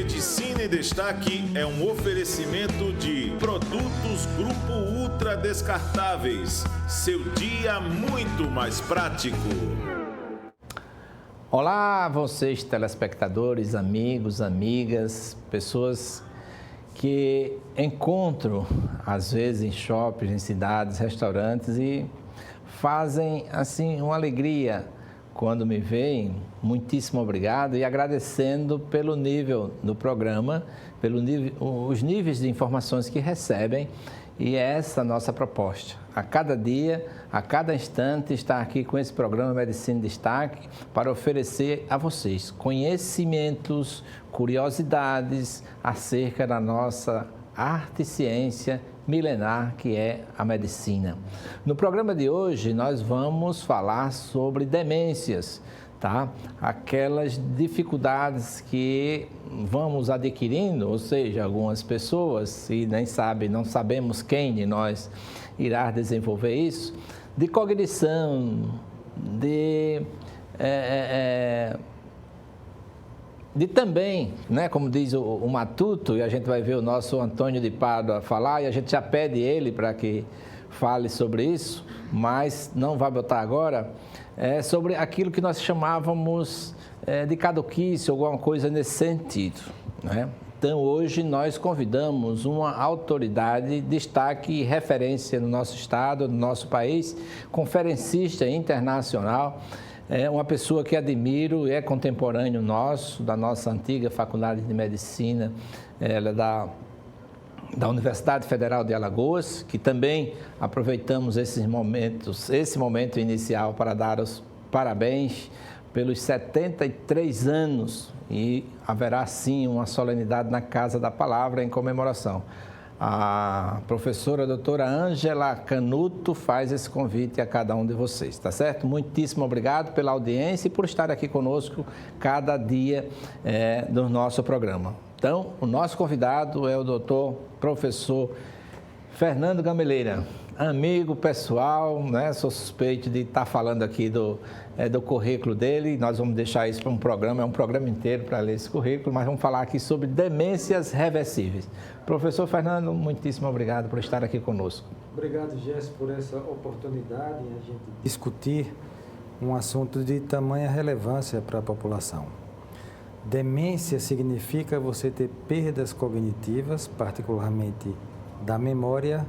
Medicina em Destaque é um oferecimento de Produtos Grupo Ultra Descartáveis. Seu dia muito mais prático. Olá, vocês telespectadores, amigos, amigas, pessoas que encontro às vezes em shoppings, em cidades, restaurantes e fazem assim uma alegria quando me veem. Muitíssimo obrigado e agradecendo pelo nível do programa, os níveis de informações que recebem, e é essa a nossa proposta. A cada dia, a cada instante, estar aqui com esse programa Medicina em Destaque para oferecer a vocês conhecimentos, curiosidades acerca da nossa arte e ciência milenar que é a medicina. No programa de hoje nós vamos falar sobre demências, tá? Aquelas dificuldades que vamos adquirindo, ou seja, algumas pessoas, e não sabemos quem de nós irá desenvolver isso, de cognição, de também, né, como diz o Matuto, e a gente vai ver o nosso Antônio de Pádua falar, e a gente já pede ele para que fale sobre isso, mas não vai botar agora, sobre aquilo que nós chamávamos de caduquice, alguma coisa nesse sentido, né? Então, hoje nós convidamos uma autoridade, destaque e referência no nosso estado, no nosso país, conferencista internacional, uma pessoa que admiro, é contemporâneo nosso, da nossa antiga Faculdade de Medicina, ela é da Universidade Federal de Alagoas, que também aproveitamos esse momento inicial para dar os parabéns pelos 73 anos, e haverá sim uma solenidade na Casa da Palavra em comemoração. A professora doutora Ângela Canuto faz esse convite a cada um de vocês, tá certo? Muitíssimo obrigado pela audiência e por estar aqui conosco cada dia do nosso programa. Então, o nosso convidado é o doutor professor Fernando Gameleira, amigo pessoal, né? Sou suspeito de estar falando aqui do currículo dele. Nós vamos deixar isso para um programa inteiro para ler esse currículo, mas vamos falar aqui sobre demências reversíveis. Professor Fernando, muitíssimo obrigado por estar aqui conosco. Obrigado, Jess, por essa oportunidade de a gente discutir um assunto de tamanha relevância para a população. Demência significa você ter perdas cognitivas, particularmente da memória,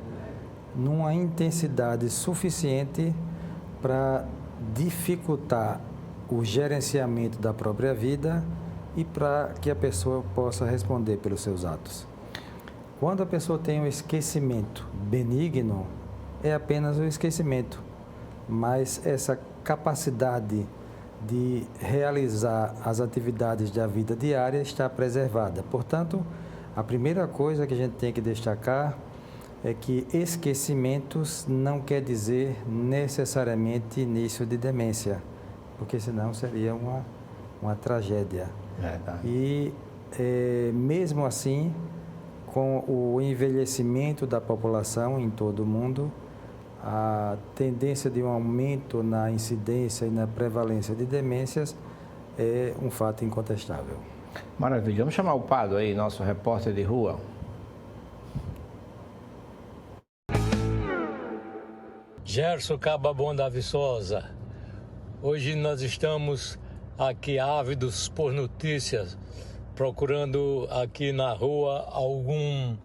numa intensidade suficiente para dificultar o gerenciamento da própria vida e para que a pessoa possa responder pelos seus atos. Quando a pessoa tem um esquecimento benigno, é apenas o esquecimento, mas essa capacidade de realizar as atividades da vida diária está preservada. Portanto, a primeira coisa que a gente tem que destacar é que esquecimentos não quer dizer necessariamente início de demência, porque senão seria uma tragédia. Verdade. E mesmo assim, com o envelhecimento da população em todo o mundo, a tendência de um aumento na incidência e na prevalência de demências é um fato incontestável. Maravilha. Vamos chamar o Pádua aí, nosso repórter de rua. Gerson Cababon da Viçosa. Hoje nós estamos aqui ávidos por notícias, procurando aqui na rua algum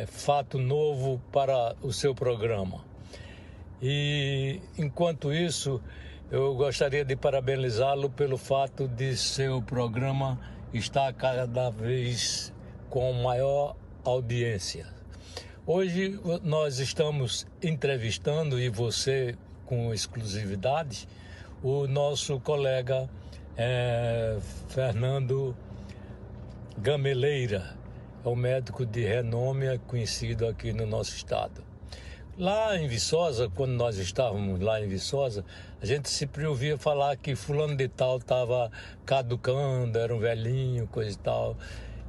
fato novo para o seu programa. E, enquanto isso, eu gostaria de parabenizá-lo pelo fato de seu programa estar cada vez com maior audiência. Hoje nós estamos entrevistando, e você com exclusividade, o nosso colega Fernando Gameleira, é um médico de renome conhecido aqui no nosso estado. Lá em Viçosa, quando nós estávamos lá em Viçosa, a gente sempre ouvia falar que fulano de tal estava caducando, era um velhinho, coisa e tal.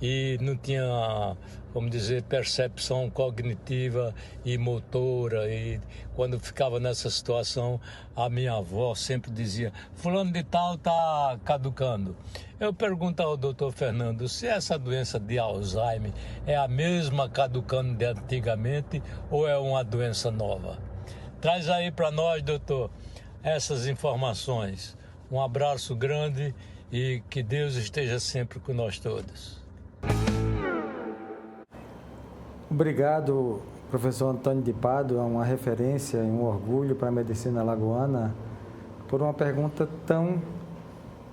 e não tinha, vamos dizer, percepção cognitiva e motora. E quando ficava nessa situação, a minha avó sempre dizia: fulano de tal está caducando. Eu pergunto ao doutor Fernando se essa doença de Alzheimer é a mesma caducando de antigamente ou é uma doença nova. Traz aí para nós, doutor, essas informações. Um abraço grande e que Deus esteja sempre com nós todos. Obrigado, professor Antônio de Pádua, uma referência e um orgulho para a medicina alagoana, por uma pergunta tão,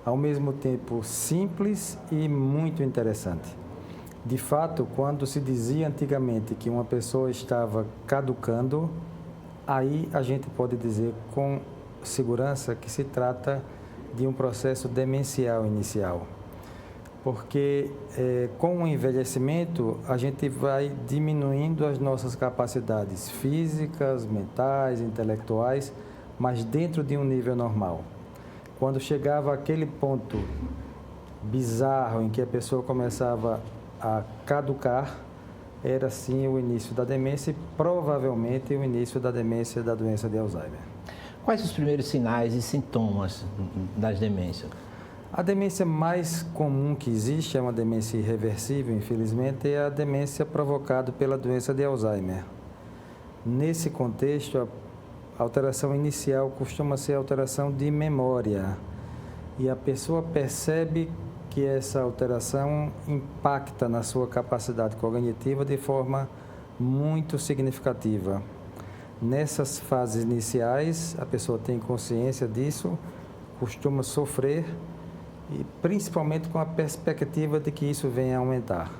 ao mesmo tempo, simples e muito interessante. De fato, quando se dizia antigamente que uma pessoa estava caducando, aí a gente pode dizer com segurança que se trata de um processo demencial inicial. Porque com o envelhecimento a gente vai diminuindo as nossas capacidades físicas, mentais, intelectuais, mas dentro de um nível normal. Quando chegava aquele ponto bizarro em que a pessoa começava a caducar, era sim o início da demência e provavelmente o início da demência da doença de Alzheimer. Quais os primeiros sinais e sintomas das demências? A demência mais comum que existe, é uma demência irreversível, infelizmente, é a demência provocada pela doença de Alzheimer. Nesse contexto, a alteração inicial costuma ser a alteração de memória. E a pessoa percebe que essa alteração impacta na sua capacidade cognitiva de forma muito significativa. Nessas fases iniciais, a pessoa tem consciência disso, costuma sofrer, e principalmente com a perspectiva de que isso venha a aumentar.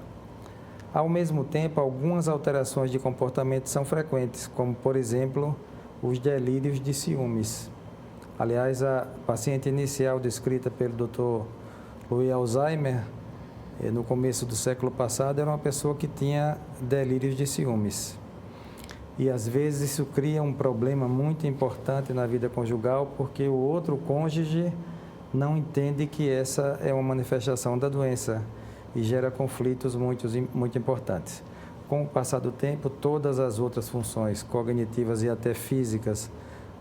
Ao mesmo tempo, algumas alterações de comportamento são frequentes, como, por exemplo, os delírios de ciúmes. Aliás, a paciente inicial descrita pelo Dr. Louis Alzheimer, no começo do século passado, era uma pessoa que tinha delírios de ciúmes. E, às vezes, isso cria um problema muito importante na vida conjugal, porque o outro cônjuge não entende que essa é uma manifestação da doença e gera conflitos muito importantes. Com o passar do tempo, todas as outras funções cognitivas e até físicas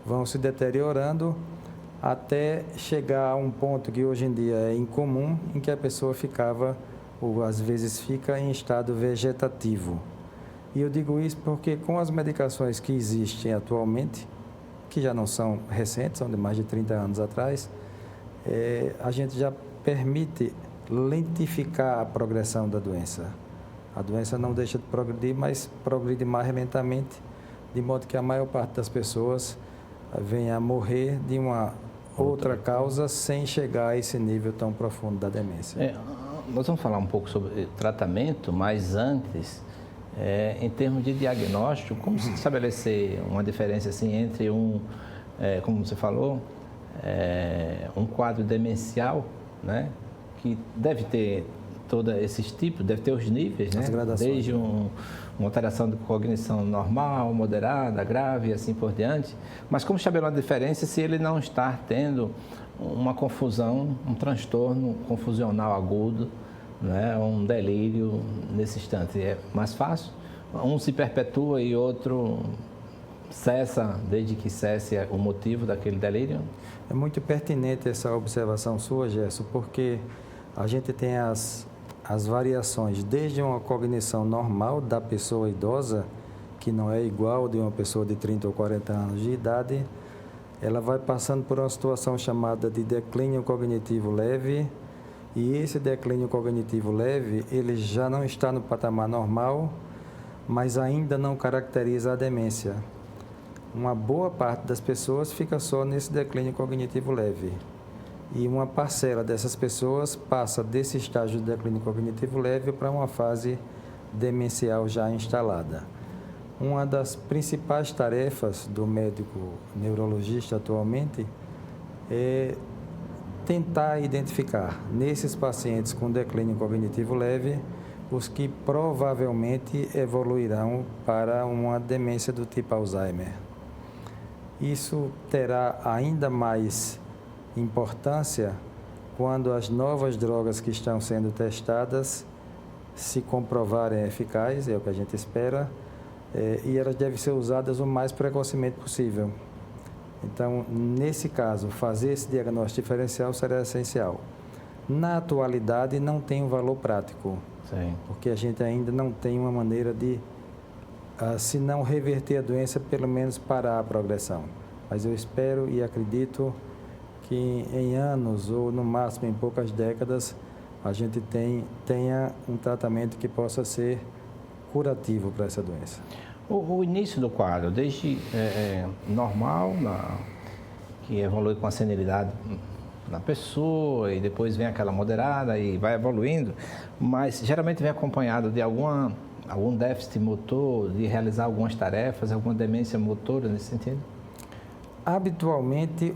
vão se deteriorando até chegar a um ponto que hoje em dia é incomum, em que a pessoa ficava, ou às vezes fica, em estado vegetativo. E eu digo isso porque com as medicações que existem atualmente, que já não são recentes, são de mais de 30 anos atrás, a gente já permite lentificar a progressão da doença. A doença não deixa de progredir, mas progride mais lentamente, de modo que a maior parte das pessoas venha a morrer de uma outra causa sem chegar a esse nível tão profundo da demência. Nós vamos falar um pouco sobre tratamento, mas antes, em termos de diagnóstico, como se estabelecer uma diferença assim, entre como você falou, um quadro demencial, né, que deve ter todos esses tipos, deve ter os níveis, né? Desde uma alteração de cognição normal, moderada, grave e assim por diante. Mas como estabelecer uma diferença se ele não está tendo uma confusão, um transtorno confusional agudo, né? Um delírio nesse instante? É mais fácil? Um se perpetua e outro cessa desde que cesse o motivo daquele delírio? É muito pertinente essa observação sua, Gerson, porque a gente tem as variações, desde uma cognição normal da pessoa idosa, que não é igual de uma pessoa de 30 ou 40 anos de idade, ela vai passando por uma situação chamada de declínio cognitivo leve, e esse declínio cognitivo leve, ele já não está no patamar normal, mas ainda não caracteriza a demência. Uma boa parte das pessoas fica só nesse declínio cognitivo leve. E uma parcela dessas pessoas passa desse estágio de declínio cognitivo leve para uma fase demencial já instalada. Uma das principais tarefas do médico neurologista atualmente é tentar identificar nesses pacientes com declínio cognitivo leve os que provavelmente evoluirão para uma demência do tipo Alzheimer. Isso terá ainda mais importância quando as novas drogas que estão sendo testadas se comprovarem eficazes, é o que a gente espera, e elas devem ser usadas o mais precocemente possível. Então, nesse caso, fazer esse diagnóstico diferencial será essencial. Na atualidade, não tem um valor prático, Sim. porque a gente ainda não tem uma maneira de, se não reverter a doença, pelo menos parar a progressão. Mas eu espero e acredito que em anos, ou no máximo em poucas décadas, a gente tenha um tratamento que possa ser curativo para essa doença. O início do quadro, desde normal, que evolui com a senilidade na pessoa, e depois vem aquela moderada e vai evoluindo, mas geralmente vem acompanhado de algum déficit motor, de realizar algumas tarefas, alguma demência motora nesse sentido? Habitualmente,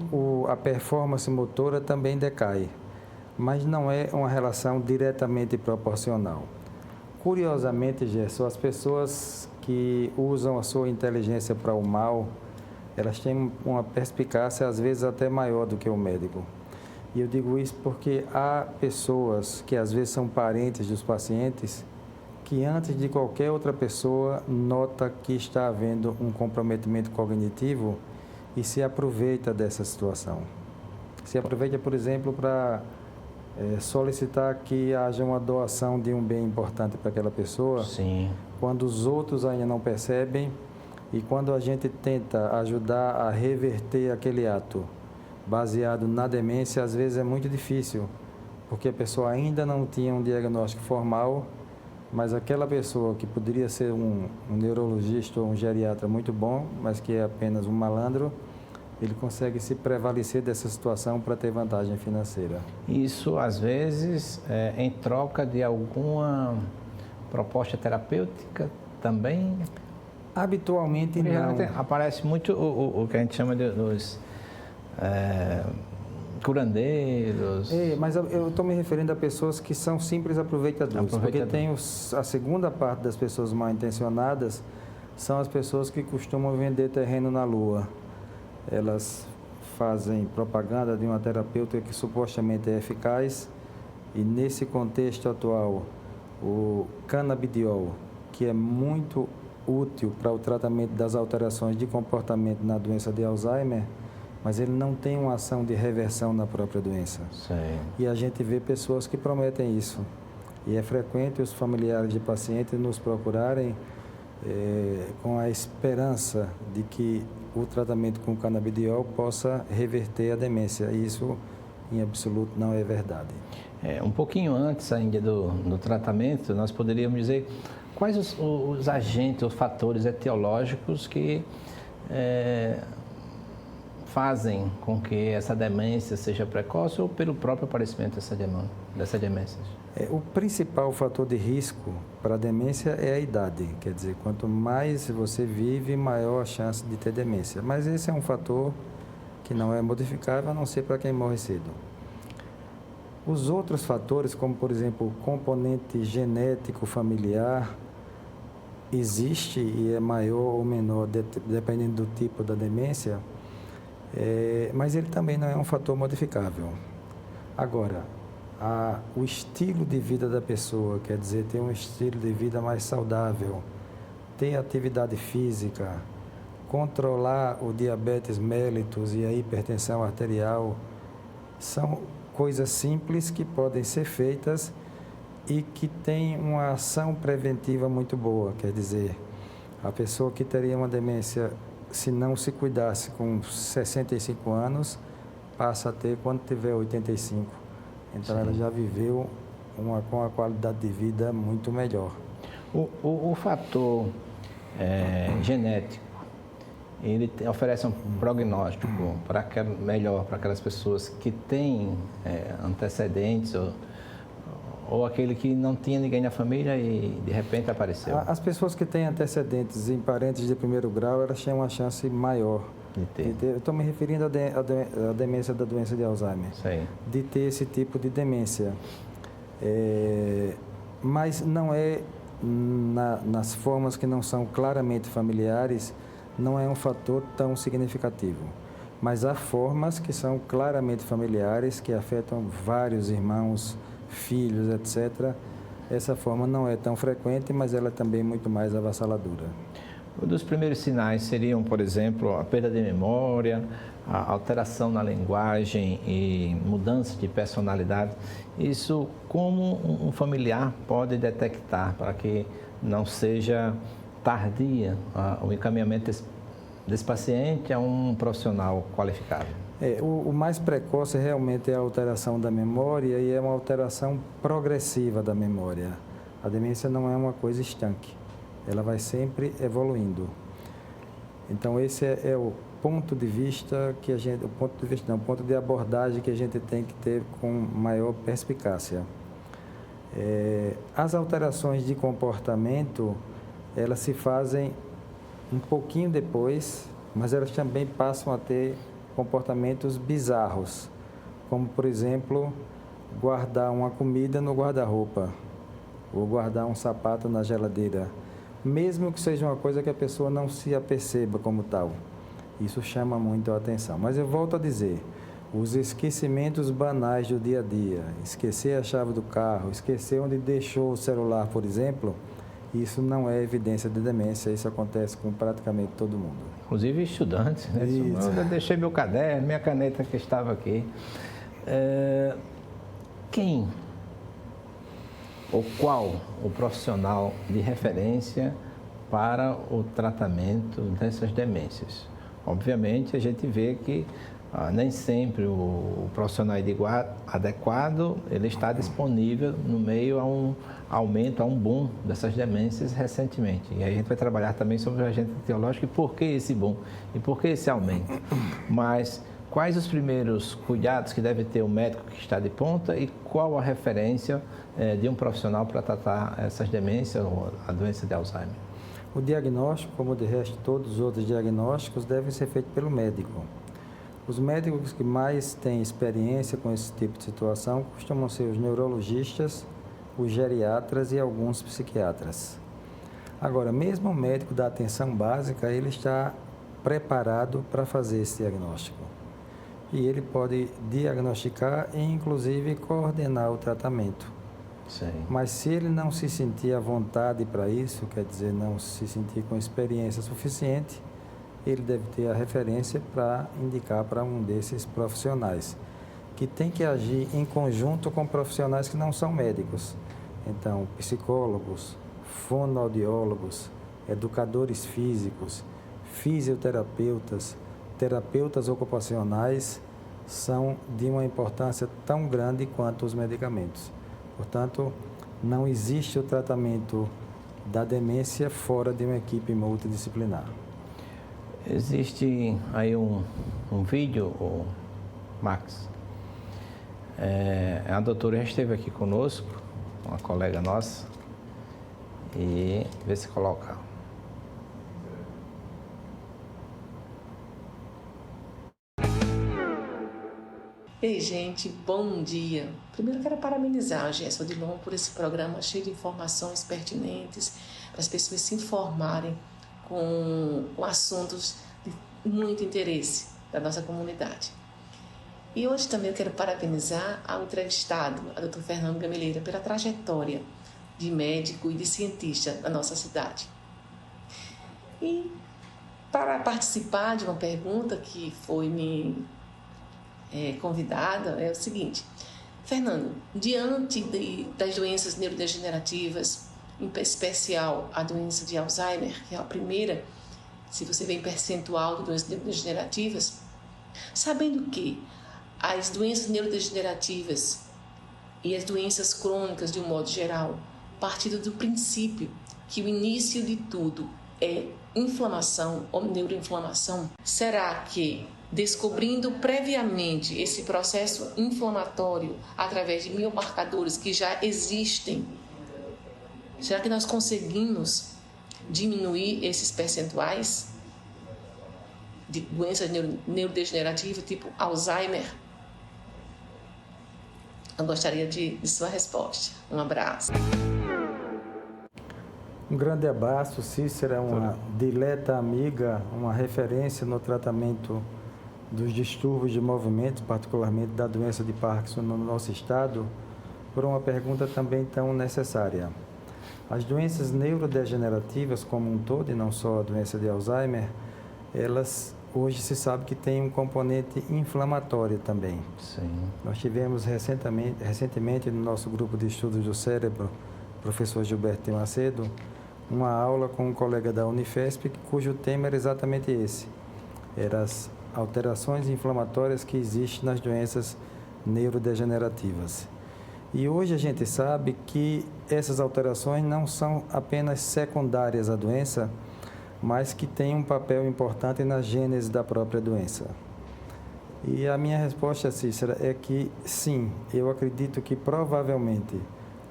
a performance motora também decai, mas não é uma relação diretamente proporcional. Curiosamente, Gerson, as pessoas que usam a sua inteligência para o mal, elas têm uma perspicácia às vezes até maior do que o médico. E eu digo isso porque há pessoas que às vezes são parentes dos pacientes que antes de qualquer outra pessoa nota que está havendo um comprometimento cognitivo e se aproveita dessa situação. Se aproveita, por exemplo, para solicitar que haja uma doação de um bem importante para aquela pessoa. Sim. Quando os outros ainda não percebem e quando a gente tenta ajudar a reverter aquele ato baseado na demência, às vezes é muito difícil, porque a pessoa ainda não tinha um diagnóstico formal, mas aquela pessoa que poderia ser um neurologista ou um geriatra muito bom, mas que é apenas um malandro, ele consegue se prevalecer dessa situação para ter vantagem financeira. Isso, às vezes, em troca de alguma proposta terapêutica também? Habitualmente não. Aparece muito o que a gente chama dos curandeiros. Mas eu estou me referindo a pessoas que são simples aproveitadores. Porque tem a segunda parte das pessoas mal intencionadas, são as pessoas que costumam vender terreno na lua. Elas fazem propaganda de uma terapêutica que supostamente é eficaz e nesse contexto atual, o canabidiol, que é muito útil para o tratamento das alterações de comportamento na doença de Alzheimer, mas ele não tem uma ação de reversão na própria doença. Sim. E a gente vê pessoas que prometem isso. E é frequente os familiares de pacientes nos procurarem com a esperança de que o tratamento com canabidiol possa reverter a demência. E isso, em absoluto, não é verdade. Um pouquinho antes ainda do tratamento, nós poderíamos dizer quais os agentes, os fatores etiológicos que fazem com que essa demência seja precoce ou pelo próprio aparecimento dessa demência? O principal fator de risco para a demência é a idade. Quer dizer, quanto mais você vive, maior a chance de ter demência. Mas esse é um fator que não é modificável, a não ser para quem morre cedo. Os outros fatores, como por exemplo o componente genético familiar, existe e é maior ou menor, dependendo do tipo da demência, mas ele também não é um fator modificável. Agora, o estilo de vida da pessoa, quer dizer, ter um estilo de vida mais saudável, ter atividade física, controlar o diabetes mellitus e a hipertensão arterial, são coisas simples que podem ser feitas e que têm uma ação preventiva muito boa. Quer dizer, a pessoa que teria uma demência, se não se cuidasse com 65 anos, passa a ter quando tiver 85. Então, ela já viveu com uma qualidade de vida muito melhor. O fator genético, ele oferece um prognóstico melhor para aquelas pessoas que têm antecedentes ou aquele que não tinha ninguém na família e de repente apareceu? As pessoas que têm antecedentes em parentes de primeiro grau, elas têm uma chance maior de ter. Eu estou me referindo à demência da doença de Alzheimer. Sim. De ter esse tipo de demência. Mas não é, nas formas que não são claramente familiares, não é um fator tão significativo. Mas há formas que são claramente familiares, que afetam vários irmãos, filhos, etc. essa forma não é tão frequente, mas ela é também muito mais avassaladora. Um dos primeiros sinais seriam, por exemplo, a perda de memória, a alteração na linguagem e mudança de personalidade. Isso, como um familiar pode detectar para que não seja tardia o encaminhamento desse paciente a um profissional qualificado? O mais precoce realmente é a alteração da memória e é uma alteração progressiva da memória. A demência não é uma coisa estanque, ela vai sempre evoluindo. Então esse é o ponto de vista que o ponto de abordagem que a gente tem que ter com maior perspicácia. As alterações de comportamento, elas se fazem um pouquinho depois, mas elas também passam a ter comportamentos bizarros, como, por exemplo, guardar uma comida no guarda-roupa ou guardar um sapato na geladeira, mesmo que seja uma coisa que a pessoa não se aperceba como tal. Isso chama muito a atenção. Mas eu volto a dizer, os esquecimentos banais do dia a dia, esquecer a chave do carro, esquecer onde deixou o celular, por exemplo, isso não é evidência de demência, isso acontece com praticamente todo mundo. Inclusive estudantes, né? Eu deixei meu caderno, minha caneta que estava aqui. Quem ou qual o profissional de referência para o tratamento dessas demências? Obviamente, a gente vê que nem sempre o profissional adequado ele está disponível no meio a um aumento, a um boom dessas demências recentemente. E aí a gente vai trabalhar também sobre o agente etiológico e por que esse boom e por que esse aumento. Mas quais os primeiros cuidados que deve ter o médico que está de ponta e qual a referência de um profissional para tratar essas demências ou a doença de Alzheimer? O diagnóstico, como de resto todos os outros diagnósticos, deve ser feito pelo médico. Os médicos que mais têm experiência com esse tipo de situação costumam ser os neurologistas, os geriatras e alguns psiquiatras. Agora, mesmo o médico da atenção básica, ele está preparado para fazer esse diagnóstico. E ele pode diagnosticar e, inclusive, coordenar o tratamento. Sim. Mas se ele não se sentir à vontade para isso, quer dizer, não se sentir com experiência suficiente, ele deve ter a referência para indicar para um desses profissionais, que tem que agir em conjunto com profissionais que não são médicos. Então, psicólogos, fonoaudiólogos, educadores físicos, fisioterapeutas, terapeutas ocupacionais são de uma importância tão grande quanto os medicamentos. Portanto, não existe o tratamento da demência fora de uma equipe multidisciplinar. Existe aí um vídeo, Max. A doutora já esteve aqui conosco, uma colega nossa, e vê se coloca. Ei, gente, bom dia. Primeiro quero parabenizar a Gerson Odilon por esse programa cheio de informações pertinentes para as pessoas se informarem com assuntos de muito interesse da nossa comunidade. E hoje também eu quero parabenizar ao entrevistado, a Dr. Fernando Gameleira, pela trajetória de médico e de cientista da nossa cidade. E para participar de uma pergunta que foi me convidada, é o seguinte: Fernando, diante das doenças neurodegenerativas, em especial a doença de Alzheimer, que é a primeira, se você vê em percentual de doenças neurodegenerativas, sabendo que as doenças neurodegenerativas e as doenças crônicas, de um modo geral, partindo do princípio que o início de tudo é inflamação ou neuroinflamação, será que, descobrindo previamente esse processo inflamatório através de biomarcadores que já existem, será que nós conseguimos diminuir esses percentuais de doenças neurodegenerativas, tipo Alzheimer? Eu gostaria de sua resposta. Um abraço. Um grande abraço. Cícera é uma dileta amiga, uma referência no tratamento dos distúrbios de movimento, particularmente da doença de Parkinson no nosso estado. por uma pergunta também tão necessária. As doenças neurodegenerativas como um todo, e não só a doença de Alzheimer, elas hoje se sabe que tem um componente inflamatório também. Sim. Nós tivemos recentemente no nosso grupo de estudos do cérebro, professor Gilberto T. Macedo, uma aula com um colega da Unifesp, cujo tema era exatamente esse. Eram as alterações inflamatórias que existem nas doenças neurodegenerativas. E hoje a gente sabe que essas alterações não são apenas secundárias à doença, mas que têm um papel importante na gênese da própria doença. E a minha resposta, Cícera, é que sim, eu acredito que provavelmente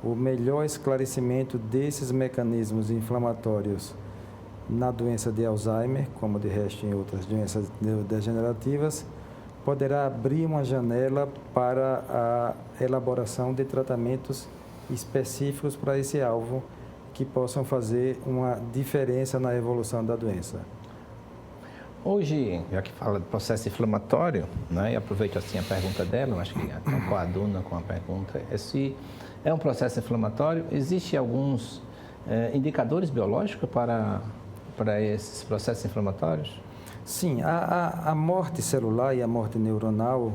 o melhor esclarecimento desses mecanismos inflamatórios na doença de Alzheimer, como de resto em outras doenças neurodegenerativas, poderá abrir uma janela para a elaboração de tratamentos específicos para esse alvo, que possam fazer uma diferença na evolução da doença. Hoje, já que fala de processo inflamatório, né, e aproveito assim a pergunta dela, acho que coaduna com a pergunta, se é um processo inflamatório, existem alguns indicadores biológicos para esses processos inflamatórios? Sim, a morte celular e a morte neuronal,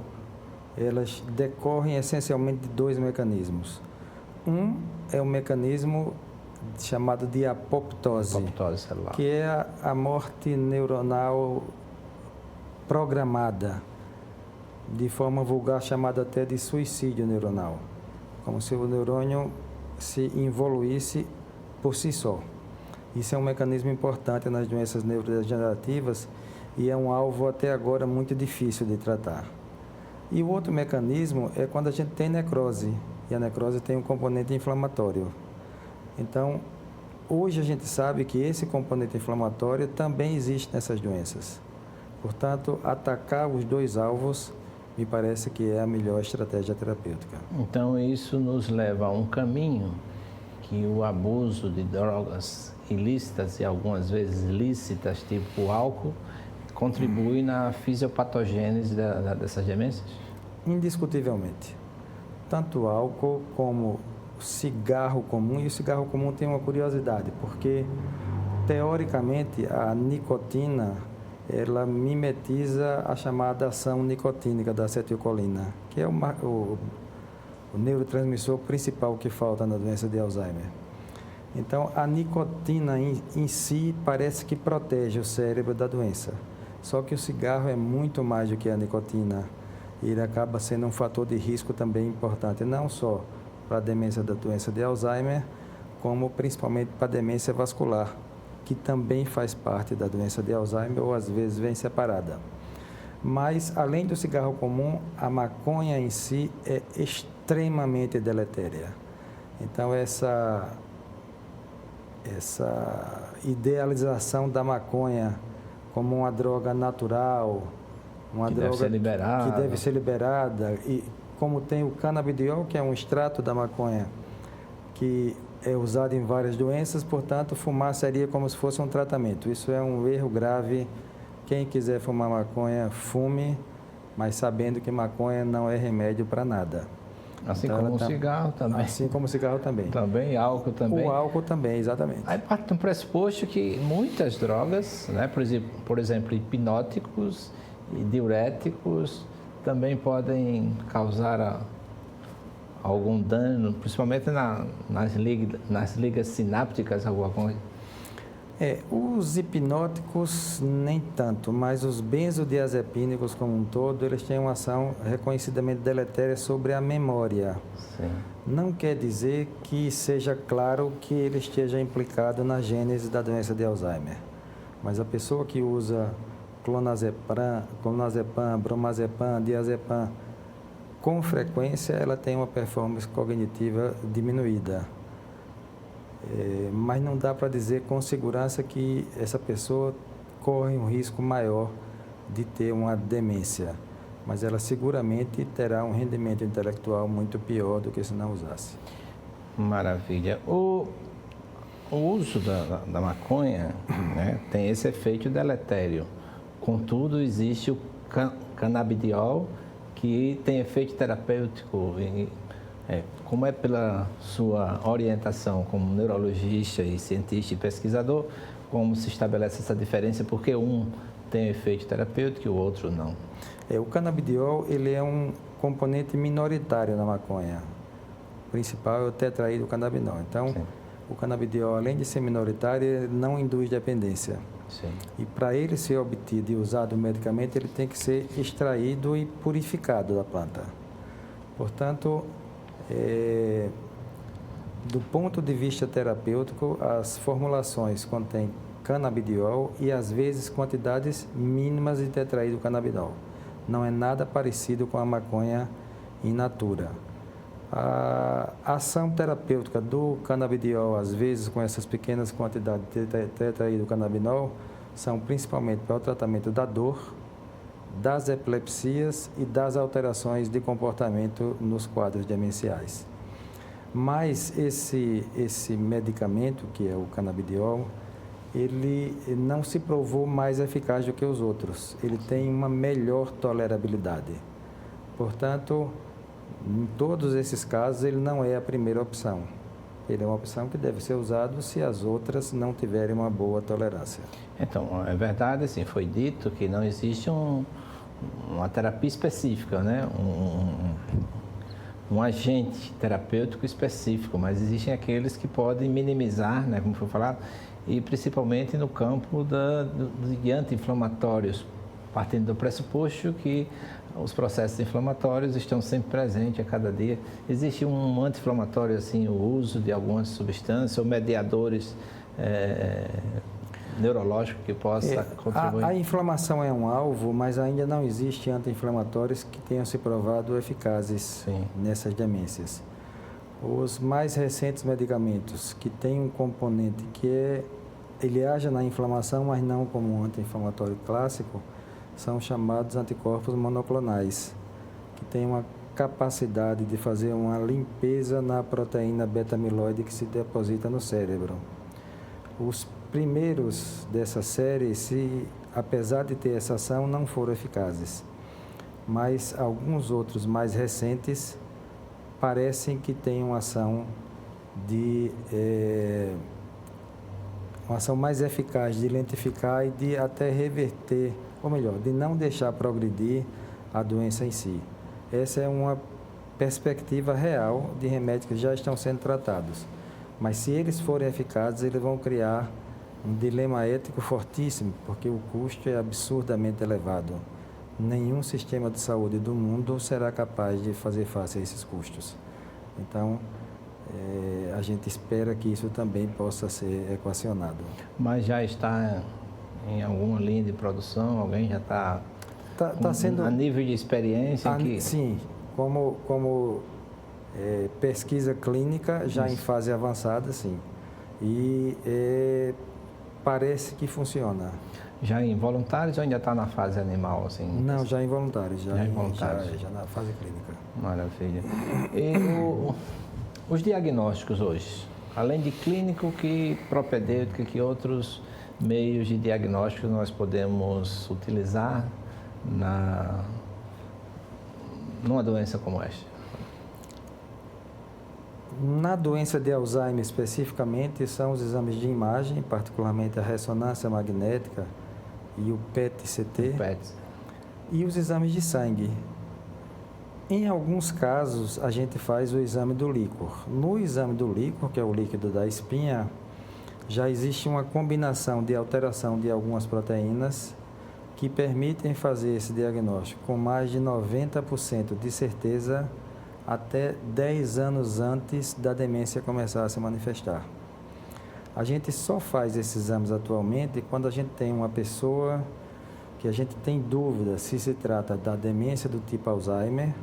elas decorrem essencialmente de dois mecanismos. Um é o mecanismo chamado de apoptose celular, que é a morte neuronal programada, de forma vulgar chamada até de suicídio neuronal, como se o neurônio se involuísse por si só. Isso é um mecanismo importante nas doenças neurodegenerativas e é um alvo até agora muito difícil de tratar. E o outro mecanismo é quando a gente tem necrose, e a necrose tem um componente inflamatório. Então, hoje a gente sabe que esse componente inflamatório também existe nessas doenças. Portanto, atacar os dois alvos me parece que é a melhor estratégia terapêutica. Então, isso nos leva a um caminho que o abuso de drogas ilícitas e algumas vezes lícitas, tipo o álcool, contribui na fisiopatogênese dessas demências? Indiscutivelmente. Tanto o álcool como cigarro comum, e o cigarro comum tem uma curiosidade, porque teoricamente a nicotina ela mimetiza a chamada ação nicotínica da acetilcolina, que é o neurotransmissor principal que falta na doença de Alzheimer. Então, a nicotina em si parece que protege o cérebro da doença, só que o cigarro é muito mais do que a nicotina, e ele acaba sendo um fator de risco também importante, não só para a demência da doença de Alzheimer, como principalmente para a demência vascular, que também faz parte da doença de Alzheimer ou às vezes vem separada. Mas, além do cigarro comum, a maconha em si é extremamente deletéria. Então, essa idealização da maconha como uma droga natural, uma droga que deve ser liberada, e como tem o canabidiol, que é um extrato da maconha, que é usado em várias doenças, portanto, fumar seria como se fosse um tratamento. Isso é um erro grave. Quem quiser fumar maconha, fume, mas sabendo que maconha não é remédio para nada. Assim então, como o cigarro também. Assim como o cigarro também. Também, álcool também. O álcool também, exatamente. Aí parte do pressuposto que muitas drogas, né, por exemplo, hipnóticos e diuréticos, também podem causar algum dano, principalmente nas ligas sinápticas, alguma coisa? Os hipnóticos nem tanto, mas os benzodiazepínicos como um todo, eles têm uma ação reconhecidamente deletéria sobre a memória. Sim. Não quer dizer que seja claro que ele esteja implicado na gênese da doença de Alzheimer, mas a pessoa que usa clonazepam, bromazepam, diazepam, com frequência ela tem uma performance cognitiva diminuída. Mas não dá para dizer com segurança que essa pessoa corre um risco maior de ter uma demência, mas ela seguramente terá um rendimento intelectual muito pior do que se não usasse. Maravilha. O uso da maconha, né, tem esse efeito deletério. Contudo, existe o canabidiol, que tem efeito terapêutico como é pela sua orientação como neurologista e cientista e pesquisador, como se estabelece essa diferença, porque um tem efeito terapêutico e o outro não? O canabidiol, ele é um componente minoritário na maconha. O principal é o tetraidrocannabinol. Então, sim, o canabidiol, além de ser minoritário, ele não induz dependência. Sim. E para ele ser obtido e usado medicamente, ele tem que ser extraído e purificado da planta. Portanto, do ponto de vista terapêutico, as formulações contêm canabidiol e, às vezes, quantidades mínimas de tetraidrocannabinol. Não é nada parecido com a maconha in natura. A ação terapêutica do canabidiol, às vezes, com essas pequenas quantidades de tetraidrocannabinol, são principalmente para o tratamento da dor, das epilepsias e das alterações de comportamento nos quadros demenciais. Mas esse medicamento, que é o canabidiol, ele não se provou mais eficaz do que os outros. Ele tem uma melhor tolerabilidade. Portanto, em todos esses casos, ele não é a primeira opção. Ele é uma opção que deve ser usado se as outras não tiverem uma boa tolerância. Então, é verdade, assim, foi dito que não existe uma terapia específica, né? Um agente terapêutico específico, mas existem aqueles que podem minimizar, né, como foi falado, e principalmente no campo de anti-inflamatórios, partindo do pressuposto que os processos inflamatórios estão sempre presentes a cada dia. Existe um anti-inflamatório, assim, o uso de algumas substâncias ou mediadores neurológicos que possa contribuir? A inflamação é um alvo, mas ainda não existe anti-inflamatórios que tenham se provado eficazes, sim, nessas demências. Os mais recentes medicamentos que têm um componente que ele age na inflamação, mas não como um anti-inflamatório clássico, são chamados anticorpos monoclonais, que têm uma capacidade de fazer uma limpeza na proteína beta-amiloide que se deposita no cérebro. Os primeiros dessa série, apesar de ter essa ação, não foram eficazes, mas alguns outros mais recentes parecem que têm uma ação uma ação mais eficaz de lentificar e de até reverter, ou melhor, de não deixar progredir a doença em si. Essa é uma perspectiva real de remédios que já estão sendo tratados. Mas se eles forem eficazes, eles vão criar um dilema ético fortíssimo, porque o custo é absurdamente elevado. Nenhum sistema de saúde do mundo será capaz de fazer face a esses custos. Então, a gente espera que isso também possa ser equacionado. Mas já está em alguma linha de produção? Alguém já está sendo a nível de experiência? Sim, como pesquisa clínica, já em fase avançada, sim. E parece que funciona. Já em voluntários ou ainda está na fase animal? Assim? Não, já em voluntários. Já na fase clínica. Maravilha. E os diagnósticos hoje, além de clínico, que propedêutico, que outros meios de diagnóstico nós podemos utilizar numa doença como esta? Na doença de Alzheimer especificamente, são os exames de imagem, particularmente a ressonância magnética e o PET-CT, e os exames de sangue. Em alguns casos, a gente faz o exame do líquor. No exame do líquor, que é o líquido da espinha, já existe uma combinação de alteração de algumas proteínas que permitem fazer esse diagnóstico com mais de 90% de certeza até 10 anos antes da demência começar a se manifestar. A gente só faz esses exames atualmente quando a gente tem uma pessoa que a gente tem dúvida se se trata da demência do tipo Alzheimer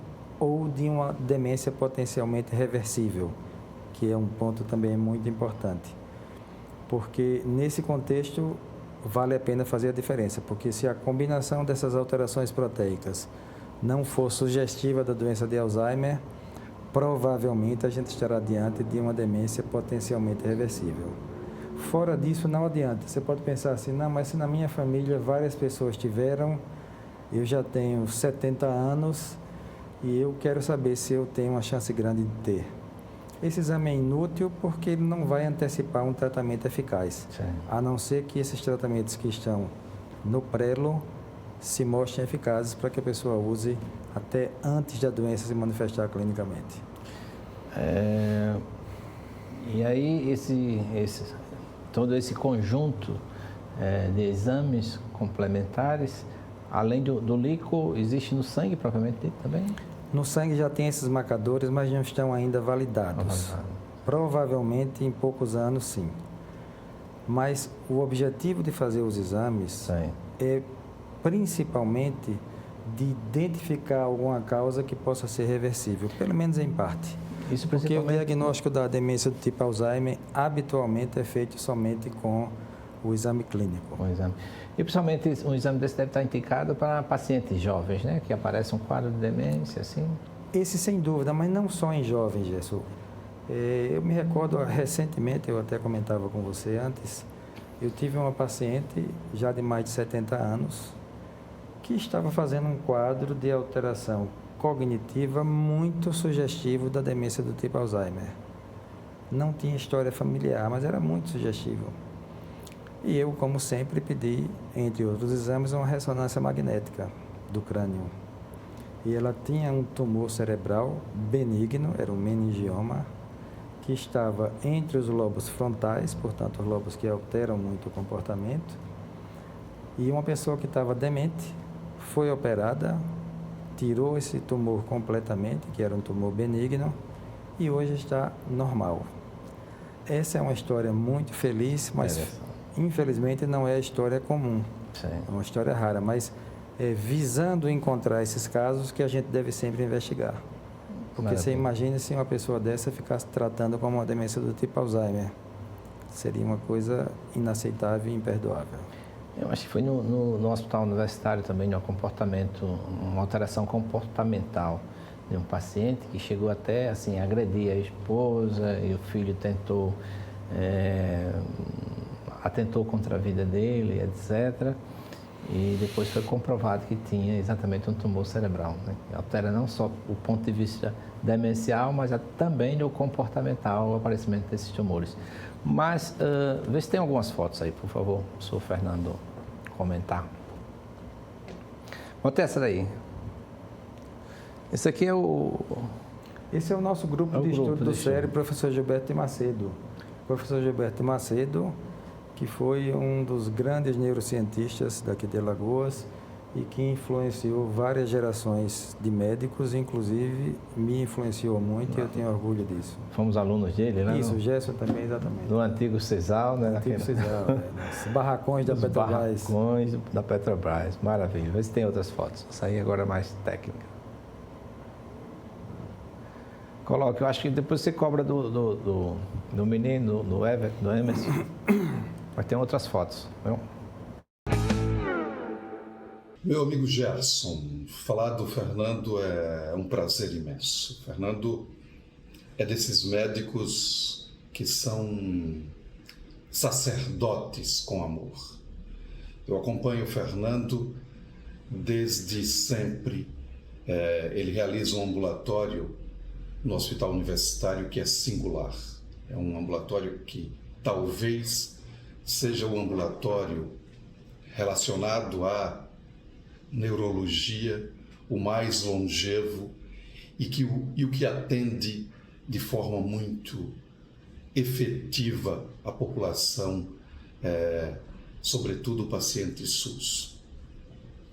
ou de uma demência potencialmente reversível, que é um ponto também muito importante. Porque nesse contexto vale a pena fazer a diferença, porque se a combinação dessas alterações proteicas não for sugestiva da doença de Alzheimer, provavelmente a gente estará diante de uma demência potencialmente reversível. Fora disso, não adianta. Você pode pensar assim, não, mas se na minha família várias pessoas tiveram, eu já tenho 70 anos e eu quero saber se eu tenho uma chance grande de ter. Esse exame é inútil porque ele não vai antecipar um tratamento eficaz, Sim. a não ser que esses tratamentos que estão no prelo se mostrem eficazes para que a pessoa use até antes da doença se manifestar clinicamente. E aí, todo esse conjunto de exames complementares, além do líquido, existe no sangue propriamente dito também? No sangue já tem esses marcadores, mas não estão ainda validados. Provavelmente em poucos anos, sim. Mas o objetivo de fazer os exames Sim. é principalmente de identificar alguma causa que possa ser reversível, pelo menos em parte. Isso Porque o principalmente... diagnóstico da demência do tipo Alzheimer habitualmente é feito somente com o exame clínico. Um exame. E principalmente um exame desse deve estar indicado para pacientes jovens, né? Que aparece um quadro de demência, assim. Esse sem dúvida, mas não só em jovens, Gerson. Eu me recordo recentemente, eu até comentava com você antes, eu tive uma paciente já de mais de 70 anos que estava fazendo um quadro de alteração cognitiva muito sugestivo da demência do tipo Alzheimer. Não tinha história familiar, mas era muito sugestivo. E eu, como sempre, pedi, entre outros exames, uma ressonância magnética do crânio. E ela tinha um tumor cerebral benigno, era um meningioma, que estava entre os lobos frontais, portanto, os lobos que alteram muito o comportamento. E uma pessoa que estava demente foi operada, tirou esse tumor completamente, que era um tumor benigno, e hoje está normal. Essa é uma história muito feliz, mas infelizmente não é a história comum. Sim. É uma história rara, mas é visando encontrar esses casos que a gente deve sempre investigar. Porque você imagina se uma pessoa dessa ficasse tratando como uma demência do tipo Alzheimer. Seria uma coisa inaceitável e imperdoável. Eu acho que foi no hospital universitário também, um comportamento, uma alteração comportamental de um paciente que chegou até assim, a agredir a esposa e o filho atentou contra a vida dele, etc. E depois foi comprovado que tinha exatamente um tumor cerebral, né? Que altera não só o ponto de vista demencial, mas também no comportamental, o aparecimento desses tumores. Mas, vê se tem algumas fotos aí, por favor, o senhor Fernando comentar. Bota essa daí. Esse aqui é o... Esse é o nosso grupo de estudo do cérebro, professor Gilberto de Macedo. O professor Gilberto de Macedo, que foi um dos grandes neurocientistas daqui de Alagoas e que influenciou várias gerações de médicos, inclusive me influenciou muito e eu tenho orgulho disso. Fomos alunos dele, né? Isso, o Gerson também, exatamente. No antigo CESAL, né? No antigo CESAL, nos barracões da Petrobras. Barracões da Petrobras, maravilha. Vê se tem outras fotos. Essa aí agora é mais técnica. Coloque, eu acho que depois você cobra do menino, do Emerson. Mas tem outras fotos, viu? Meu amigo Gerson, falar do Fernando é um prazer imenso. O Fernando é desses médicos que são sacerdotes com amor. Eu acompanho o Fernando desde sempre. Ele realiza um ambulatório no Hospital Universitário que é singular. É um ambulatório que talvez seja o ambulatório relacionado à neurologia, o mais longevo e o que atende de forma muito efetiva a população, sobretudo o paciente SUS.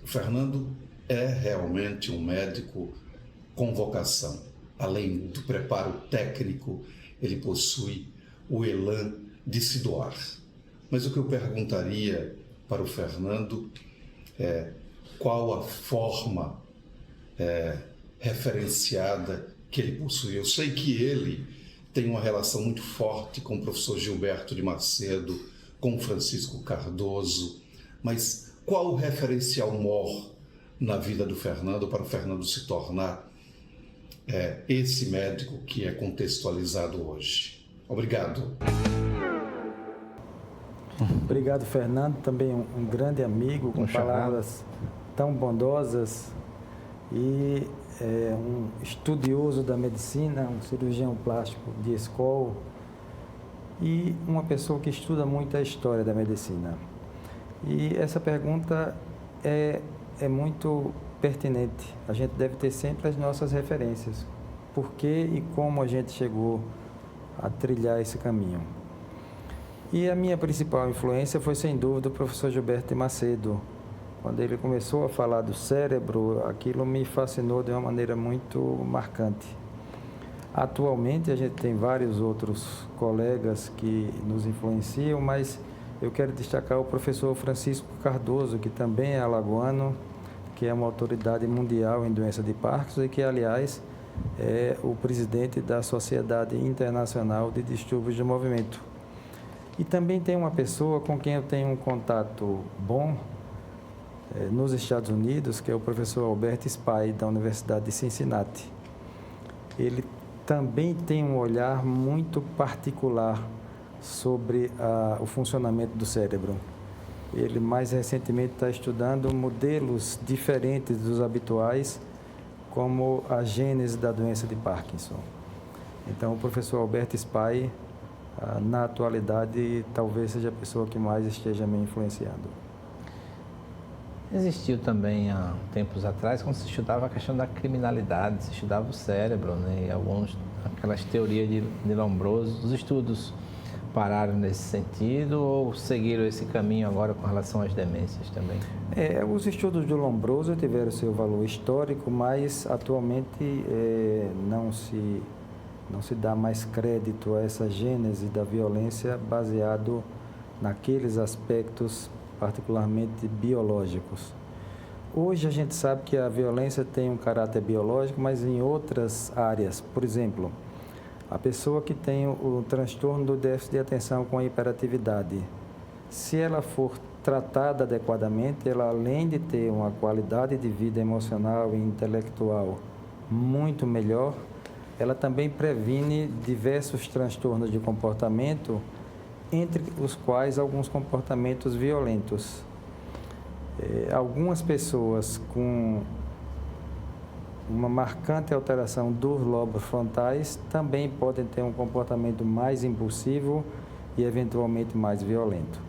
O Fernando é realmente um médico com vocação. Além do preparo técnico, ele possui o elan de se doar. Mas o que eu perguntaria para o Fernando é qual a forma referenciada que ele possui. Eu sei que ele tem uma relação muito forte com o professor Gilberto de Macedo, com o Francisco Cardoso, mas qual o referencial maior na vida do Fernando para o Fernando se tornar esse médico que é contextualizado hoje? Obrigado. Obrigado, Fernando, também um grande amigo, com palavras tão bondosas. e é um estudioso da medicina, um cirurgião plástico de escola e uma pessoa que estuda muito a história da medicina. E essa pergunta é muito pertinente. A gente deve ter sempre as nossas referências. Por que e como a gente chegou a trilhar esse caminho? E a minha principal influência foi, sem dúvida, o professor Gilberto de Macedo. Quando ele começou a falar do cérebro, aquilo me fascinou de uma maneira muito marcante. Atualmente, a gente tem vários outros colegas que nos influenciam, mas eu quero destacar o professor Francisco Cardoso, que também é alagoano, que é uma autoridade mundial em doença de Parkinson e que, aliás, é o presidente da Sociedade Internacional de Distúrbios do Movimento. E também tem uma pessoa com quem eu tenho um contato bom nos Estados Unidos, que é o professor Albert Spy, da Universidade de Cincinnati. Ele também tem um olhar muito particular sobre o funcionamento do cérebro. Ele, mais recentemente, está estudando modelos diferentes dos habituais, como a gênese da doença de Parkinson. Então, o professor Albert Spy, na atualidade, talvez seja a pessoa que mais esteja me influenciando. Existiu também, há tempos atrás, quando se estudava a questão da criminalidade, se estudava o cérebro, né? E aquelas teorias de Lombroso, os estudos pararam nesse sentido ou seguiram esse caminho agora com relação às demências também? Os estudos do Lombroso tiveram seu valor histórico, mas atualmente não se dá mais crédito a essa gênese da violência baseado naqueles aspectos particularmente biológicos. Hoje a gente sabe que a violência tem um caráter biológico, mas em outras áreas, por exemplo, a pessoa que tem o transtorno do déficit de atenção com a hiperatividade, se ela for tratada adequadamente, ela, além de ter uma qualidade de vida emocional e intelectual muito melhor, ela também previne diversos transtornos de comportamento, entre os quais alguns comportamentos violentos. Algumas pessoas com uma marcante alteração dos lobos frontais também podem ter um comportamento mais impulsivo e eventualmente mais violento.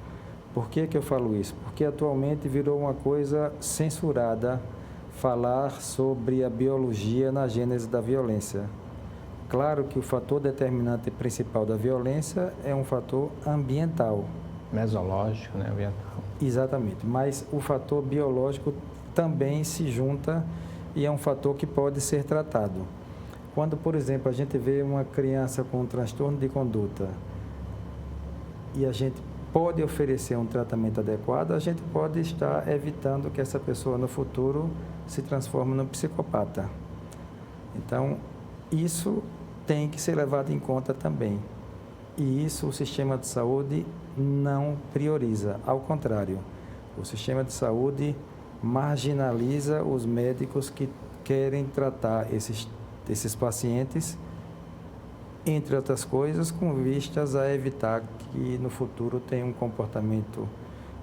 Por que eu falo isso? Porque atualmente virou uma coisa censurada falar sobre a biologia na gênese da violência. Claro que o fator determinante principal da violência é um fator ambiental. Mesológico, né? Ambiental. Exatamente, mas o fator biológico também se junta e é um fator que pode ser tratado. Quando, por exemplo, a gente vê uma criança com um transtorno de conduta e a gente pode oferecer um tratamento adequado, a gente pode estar evitando que essa pessoa no futuro se transforme num psicopata. Então, isso tem que ser levado em conta também. E isso o sistema de saúde não prioriza. Ao contrário, o sistema de saúde marginaliza os médicos que querem tratar esses pacientes, entre outras coisas, com vistas a evitar que no futuro tenha um comportamento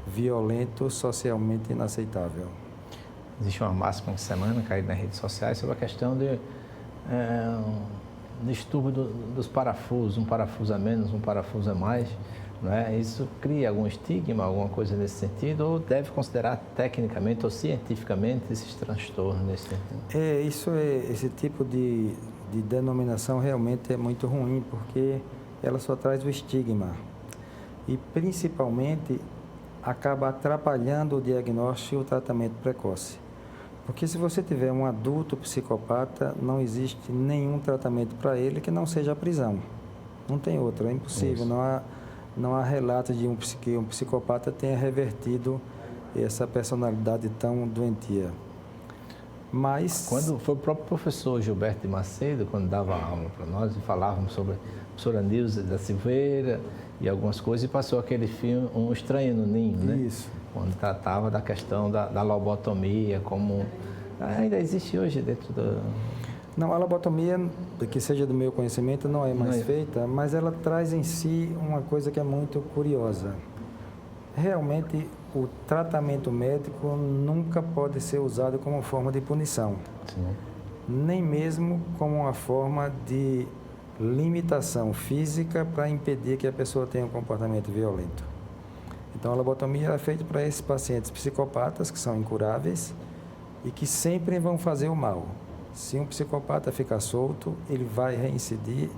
violento socialmente inaceitável. Existe uma máxima de semana caída nas redes sociais sobre a questão de distúrbio dos parafusos, um parafuso a menos, um parafuso a mais, não é? Isso cria algum estigma, alguma coisa nesse sentido, ou deve considerar tecnicamente ou cientificamente esses transtornos nesse sentido? Esse tipo de denominação realmente é muito ruim, porque ela só traz o estigma e principalmente acaba atrapalhando o diagnóstico e o tratamento precoce. Porque se você tiver um adulto psicopata, não existe nenhum tratamento para ele que não seja a prisão. Não tem outro, é impossível. Não há relatos de que um psicopata tenha revertido essa personalidade tão doentia. Mas... Quando foi o próprio professor Gilberto de Macedo, quando dava aula para nós, e falávamos sobre a professora Nilza da Silveira e algumas coisas, e passou aquele filme Um Estranho no Ninho, né? Isso. Quando tratava da questão da lobotomia, como ainda existe hoje dentro da... Não, a lobotomia, que seja do meu conhecimento, não é mais feita, mas ela traz em si uma coisa que é muito curiosa. Realmente, o tratamento médico nunca pode ser usado como forma de punição. Sim. Nem mesmo como uma forma de limitação física para impedir que a pessoa tenha um comportamento violento. Então, a lobotomia é feita para esses pacientes psicopatas, que são incuráveis e que sempre vão fazer o mal. Se um psicopata ficar solto, ele vai reincidir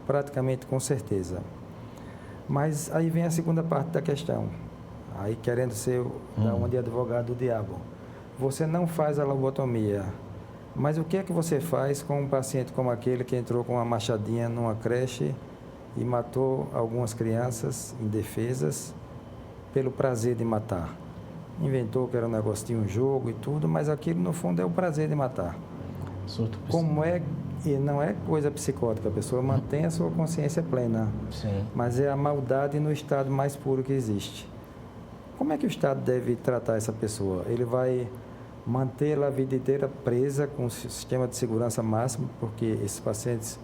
praticamente com certeza. Mas aí vem a segunda parte da questão, aí querendo ser da uma de advogado do diabo. Você não faz a lobotomia, mas o que é que você faz com um paciente como aquele que entrou com uma machadinha numa creche e matou algumas crianças indefesas pelo prazer de matar? Inventou que era um negócio de um jogo e tudo, mas aquilo no fundo é o prazer de matar. Como é, e não é coisa psicótica, a pessoa mantém a sua consciência plena, Sim. mas é a maldade no estado mais puro que existe. Como é que o Estado deve tratar essa pessoa? Ele vai mantê-la a vida inteira presa com um sistema de segurança máximo, porque esses pacientes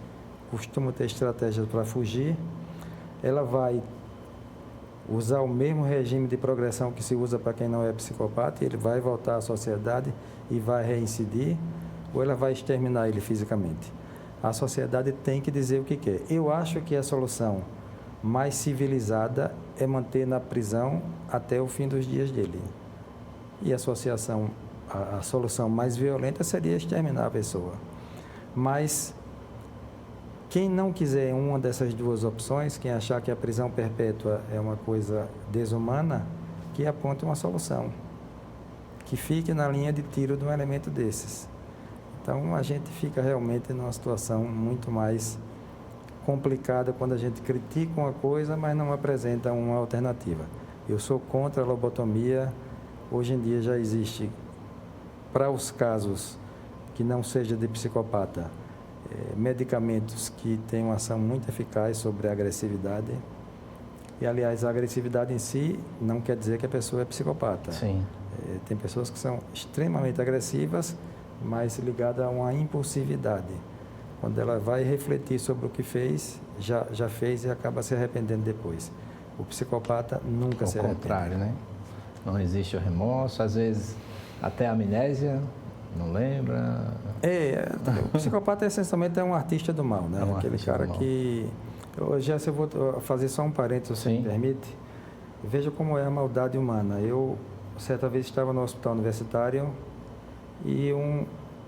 costumam ter estratégias para fugir. Ela vai usar o mesmo regime de progressão que se usa para quem não é psicopata, ele vai voltar à sociedade e vai reincidir, ou ela vai exterminar ele fisicamente. A sociedade tem que dizer o que quer. Eu acho que a solução mais civilizada é manter na prisão até o fim dos dias dele. E a solução mais violenta seria exterminar a pessoa. Mas quem não quiser uma dessas duas opções, quem achar que a prisão perpétua é uma coisa desumana, que aponte uma solução, que fique na linha de tiro de um elemento desses. Então, a gente fica realmente numa situação muito mais complicada quando a gente critica uma coisa, mas não apresenta uma alternativa. Eu sou contra a lobotomia. Hoje em dia já existe, para os casos que não seja de psicopata, medicamentos que têm uma ação muito eficaz sobre a agressividade. E, aliás, a agressividade em si não quer dizer que a pessoa é psicopata. Sim. Tem pessoas que são extremamente agressivas, mas ligadas a uma impulsividade. Quando ela vai refletir sobre o que fez, já fez e acaba se arrependendo depois. O psicopata nunca se arrepende. Ao contrário, né? Não existe o remorso, às vezes até a amnésia, não lembra. O psicopata essencialmente é um artista do mal, né? Aquele cara que... Hoje eu vou fazer só um parênteses, se me permite. Veja como é a maldade humana. Eu, certa vez, estava no hospital universitário e um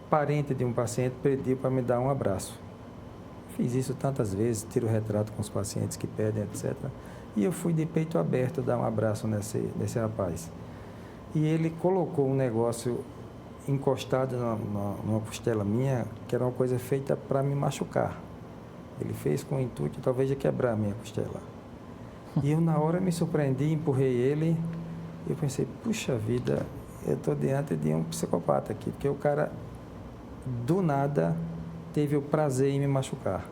parente de um paciente pediu para me dar um abraço. Fiz isso tantas vezes, tiro retrato com os pacientes que pedem, etc. E eu fui de peito aberto dar um abraço nesse rapaz. E ele colocou um negócio encostado numa costela minha, que era uma coisa feita para me machucar. Ele fez com o intuito, talvez, de quebrar a minha costela. E eu, na hora, me surpreendi, empurrei ele. E eu pensei, puxa vida, eu estou diante de um psicopata aqui, porque o cara, do nada, teve o prazer em me machucar.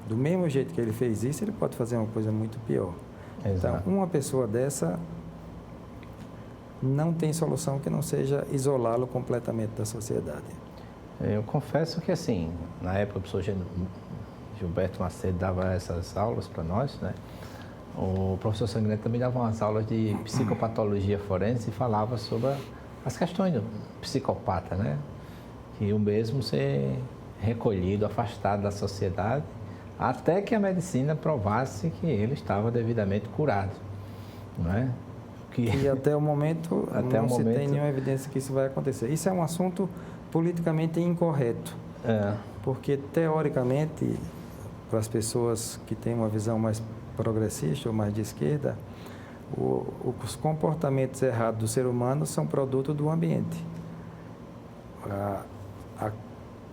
Do mesmo jeito que ele fez isso, ele pode fazer uma coisa muito pior. Exato. Então, uma pessoa dessa não tem solução que não seja isolá-lo completamente da sociedade. Eu confesso que, assim, na época o professor Gilberto Macedo dava essas aulas para nós, né? O professor Sanguinetti também dava umas aulas de psicopatologia forense e falava sobre as questões do psicopata, né? Que o mesmo ser recolhido, afastado da sociedade, até que a medicina provasse que ele estava devidamente curado, não é? E até o momento não se tem nenhuma evidência que isso vai acontecer. Isso é um assunto politicamente incorreto, porque teoricamente, para as pessoas que têm uma visão mais progressista ou mais de esquerda, os comportamentos errados do ser humano são produto do ambiente. A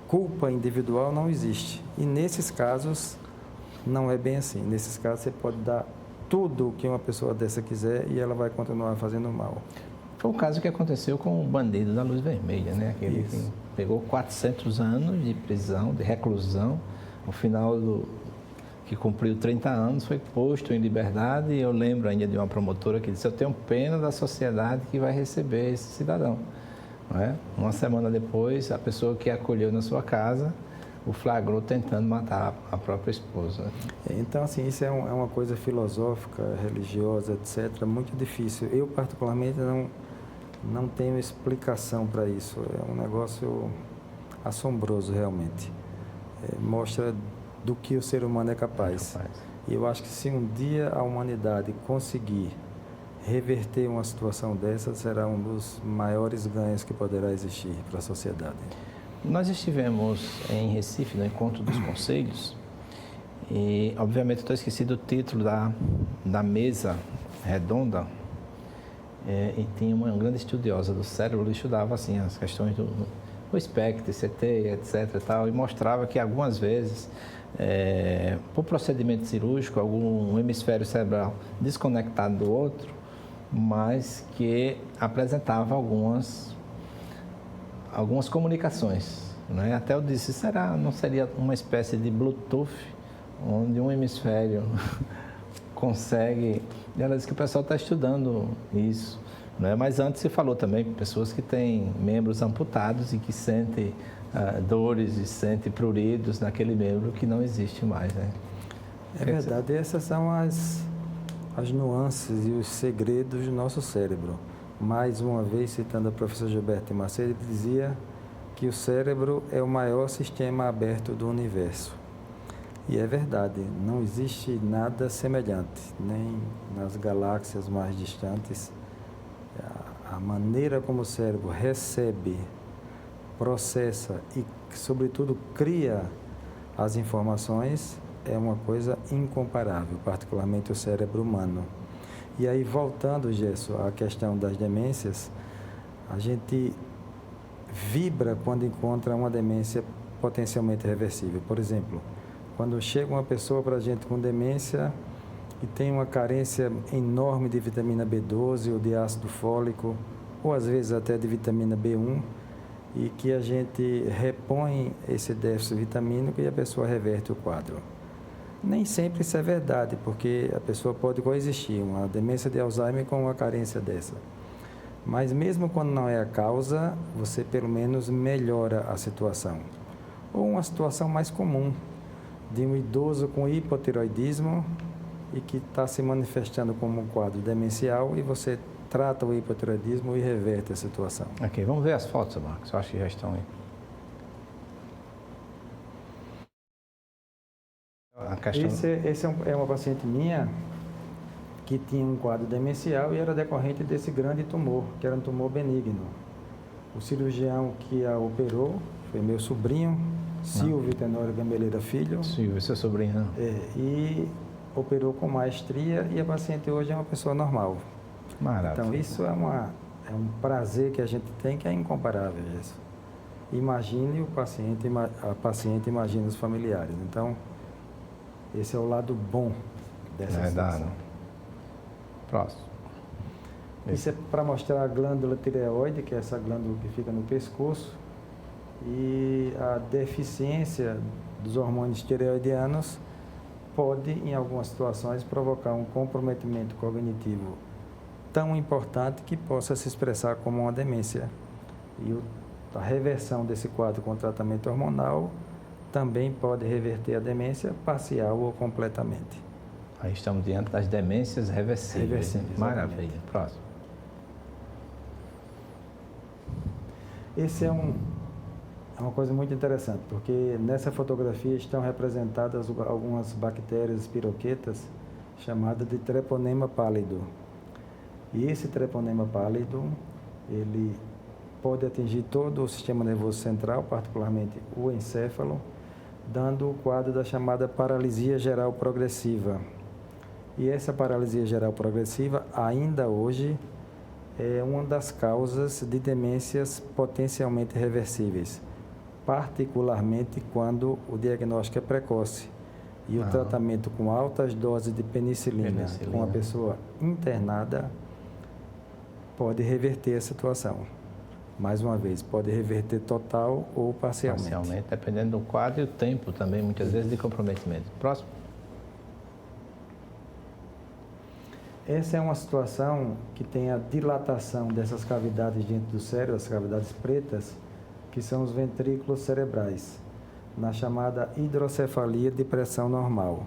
culpa individual não existe. E nesses casos, não é bem assim. Nesses casos, você pode dar tudo o que uma pessoa dessa quiser e ela vai continuar fazendo mal. Foi o caso que aconteceu com o bandido da Luz Vermelha, né? Aquele que pegou 400 anos de prisão, de reclusão. No final que cumpriu 30 anos, foi posto em liberdade. E eu lembro ainda de uma promotora que disse: eu tenho pena da sociedade que vai receber esse cidadão. Não é? Uma semana depois, a pessoa que acolheu na sua casa o flagrou tentando matar a própria esposa. Então, assim, isso é uma coisa filosófica, religiosa, etc., muito difícil. Eu, particularmente, não tenho explicação para isso. É um negócio assombroso, realmente. Mostra do que o ser humano é capaz. E eu acho que se um dia a humanidade conseguir reverter uma situação dessa, será um dos maiores ganhos que poderá existir para a sociedade. Nós estivemos em Recife, no Encontro dos Conselhos, e, obviamente, estou esquecido o título da mesa redonda, e tinha uma grande estudiosa do cérebro, estudava, assim, as questões do espectro, CT, etc. e tal, e mostrava que, algumas vezes, por procedimento cirúrgico, algum hemisfério cerebral desconectado do outro, mas que apresentava algumas comunicações, né? Até eu disse, não seria uma espécie de Bluetooth, onde um hemisfério consegue... E ela disse que o pessoal está estudando isso, né? Mas antes você falou também, pessoas que têm membros amputados e que sentem dores e sentem pruridos naquele membro que não existe mais, né? É verdade, essas são as nuances e os segredos do nosso cérebro. Mais uma vez, citando a professora Gilberto de Macedo, ele dizia que o cérebro é o maior sistema aberto do universo. E é verdade, não existe nada semelhante, nem nas galáxias mais distantes. A maneira como o cérebro recebe, processa e, sobretudo, cria as informações é uma coisa incomparável, particularmente o cérebro humano. E aí, voltando, Gesso, à questão das demências, a gente vibra quando encontra uma demência potencialmente reversível. Por exemplo, quando chega uma pessoa para a gente com demência e tem uma carência enorme de vitamina B12 ou de ácido fólico, ou às vezes até de vitamina B1, e que a gente repõe esse déficit vitamínico e a pessoa reverte o quadro. Nem sempre isso é verdade, porque a pessoa pode coexistir uma demência de Alzheimer com uma carência dessa. Mas mesmo quando não é a causa, você pelo menos melhora a situação. Ou uma situação mais comum, de um idoso com hipotireoidismo e que está se manifestando como um quadro demencial, e você trata o hipotireoidismo e reverte a situação. Ok, vamos ver as fotos, Marcos. Eu acho que já estão aí. Esse é uma paciente minha que tinha um quadro demencial e era decorrente desse grande tumor, que era um tumor benigno. O cirurgião que a operou foi meu sobrinho, Silvio Tenório Gambeleira Filho. Silvio, seu sobrinho. E operou com maestria, e a paciente hoje é uma pessoa normal. Maravilha. Então, isso é um prazer que a gente tem, que é incomparável. Isso. Imagine o paciente, a paciente imagina os familiares. Então, esse é o lado bom dessa situação. Próximo. Isso é para mostrar a glândula tireoide, que é essa glândula que fica no pescoço, e a deficiência dos hormônios tireoidianos pode, em algumas situações, provocar um comprometimento cognitivo tão importante que possa se expressar como uma demência. E a reversão desse quadro com tratamento hormonal também pode reverter a demência parcial ou completamente. Aí estamos diante das demências reversíveis. Maravilha. Próximo. Esse é uma coisa muito interessante, porque nessa fotografia estão representadas algumas bactérias espiroquetas chamadas de treponema pálido. E esse treponema pálido, ele pode atingir todo o sistema nervoso central, particularmente o encéfalo, dando o quadro da chamada paralisia geral progressiva. E essa paralisia geral progressiva, ainda hoje, é uma das causas de demências potencialmente reversíveis, particularmente quando o diagnóstico é precoce e o tratamento com altas doses de penicilina com a pessoa internada pode reverter a situação. Mais uma vez, pode reverter total ou parcialmente. Parcialmente, dependendo do quadro e o tempo também, muitas vezes, de comprometimento. Próximo. Essa é uma situação que tem a dilatação dessas cavidades dentro do cérebro, as cavidades pretas, que são os ventrículos cerebrais. na chamada hidrocefalia de pressão normal.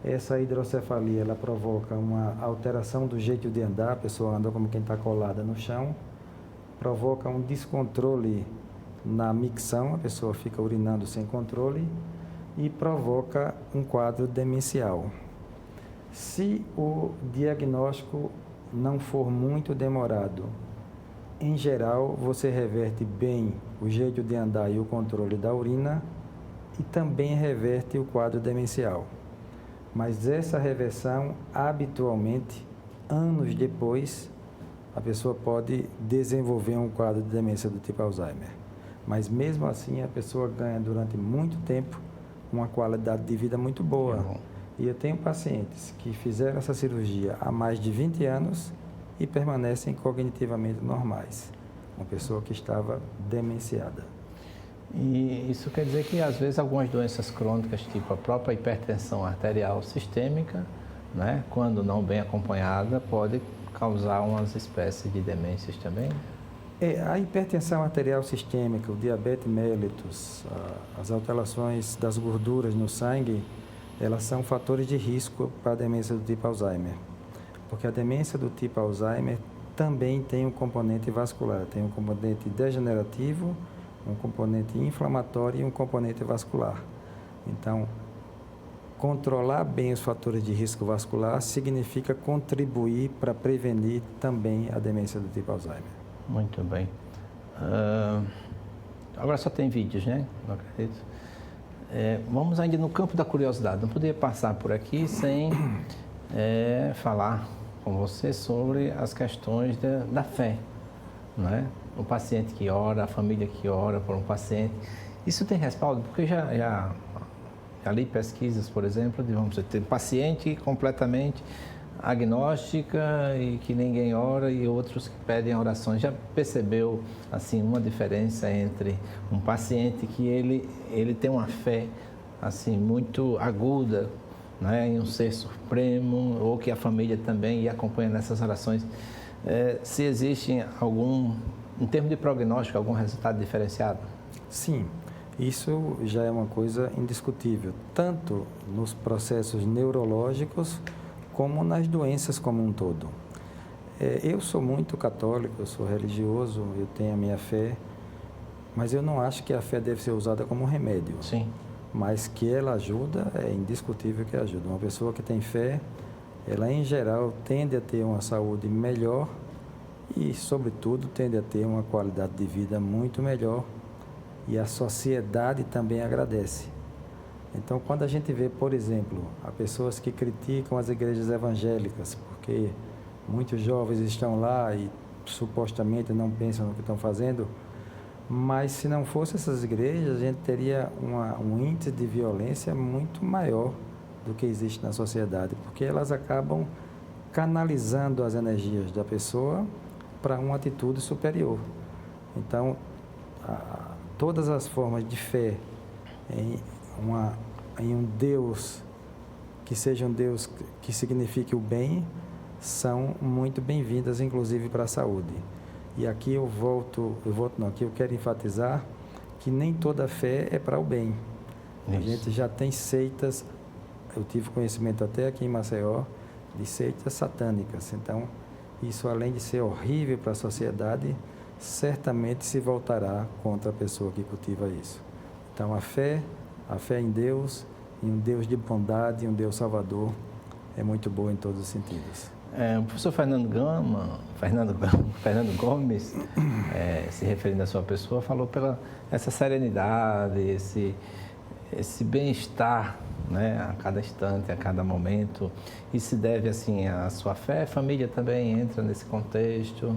Essa hidrocefalia, ela provoca uma alteração do jeito de andar, a pessoa anda como quem está colada no chão, provoca um descontrole na micção, a pessoa fica urinando sem controle e provoca um quadro demencial. Se o diagnóstico não for muito demorado, em geral, você reverte bem o jeito de andar e o controle da urina e também reverte o quadro demencial. Mas essa reversão, habitualmente, anos depois, a pessoa pode desenvolver um quadro de demência do tipo Alzheimer. Mas mesmo assim, a pessoa ganha durante muito tempo uma qualidade de vida muito boa. E eu tenho pacientes que fizeram essa cirurgia há mais de 20 anos e permanecem cognitivamente normais. Uma pessoa que estava demenciada. E isso quer dizer que, às vezes, algumas doenças crônicas, tipo a própria hipertensão arterial sistêmica, né, quando não bem acompanhada, pode causar umas espécies de demências também? A hipertensão arterial sistêmica, o diabetes mellitus, as alterações das gorduras no sangue, elas são fatores de risco para a demência do tipo Alzheimer. Porque a demência do tipo Alzheimer também tem um componente vascular, tem um componente degenerativo, um componente inflamatório e um componente vascular. Então, controlar bem os fatores de risco vascular significa contribuir para prevenir também a demência do tipo Alzheimer. Muito bem. Agora só tem vídeos, né? Não acredito. Vamos ainda no campo da curiosidade. Não poderia passar por aqui sem falar com você sobre as questões da fé, não é? O paciente que ora, a família que ora por um paciente. Isso tem respaldo? Porque já li pesquisas, por exemplo, de vamos ter paciente completamente agnóstica e que ninguém ora e outros que pedem orações. Já percebeu assim uma diferença entre um paciente que ele tem uma fé assim muito aguda, né, em um ser supremo, ou que a família também acompanha nessas orações? Se existe algum, em termos de prognóstico, algum resultado diferenciado? Sim, isso já é uma coisa indiscutível, tanto nos processos neurológicos como nas doenças como um todo. Eu sou muito católico, eu sou religioso, eu tenho a minha fé, mas eu não acho que a fé deve ser usada como remédio. Sim. Mas que ela ajuda, é indiscutível que ajuda. Uma pessoa que tem fé, ela em geral tende a ter uma saúde melhor e, sobretudo, tende a ter uma qualidade de vida muito melhor, e a sociedade também agradece. Então, quando a gente vê, por exemplo, há pessoas que criticam as igrejas evangélicas, porque muitos jovens estão lá e supostamente não pensam no que estão fazendo, mas se não fosse essas igrejas, a gente teria um índice de violência muito maior do que existe na sociedade, porque elas acabam canalizando as energias da pessoa para uma atitude superior. Então, todas as formas de fé em um Deus que seja um Deus que signifique o bem são muito bem-vindas, inclusive para a saúde. E aqui aqui eu quero enfatizar que nem toda fé é para o bem. Isso. A gente já tem seitas, eu tive conhecimento até aqui em Maceió, de seitas satânicas. Então, isso além de ser horrível para a sociedade, certamente se voltará contra a pessoa que cultiva isso. Então, a fé em Deus, em um Deus de bondade, um Deus salvador, é muito boa em todos os sentidos. O professor Fernando Gomes, se referindo à sua pessoa, falou pela essa serenidade, esse bem-estar, né, a cada instante, a cada momento. E se deve assim à sua fé, a família também entra nesse contexto.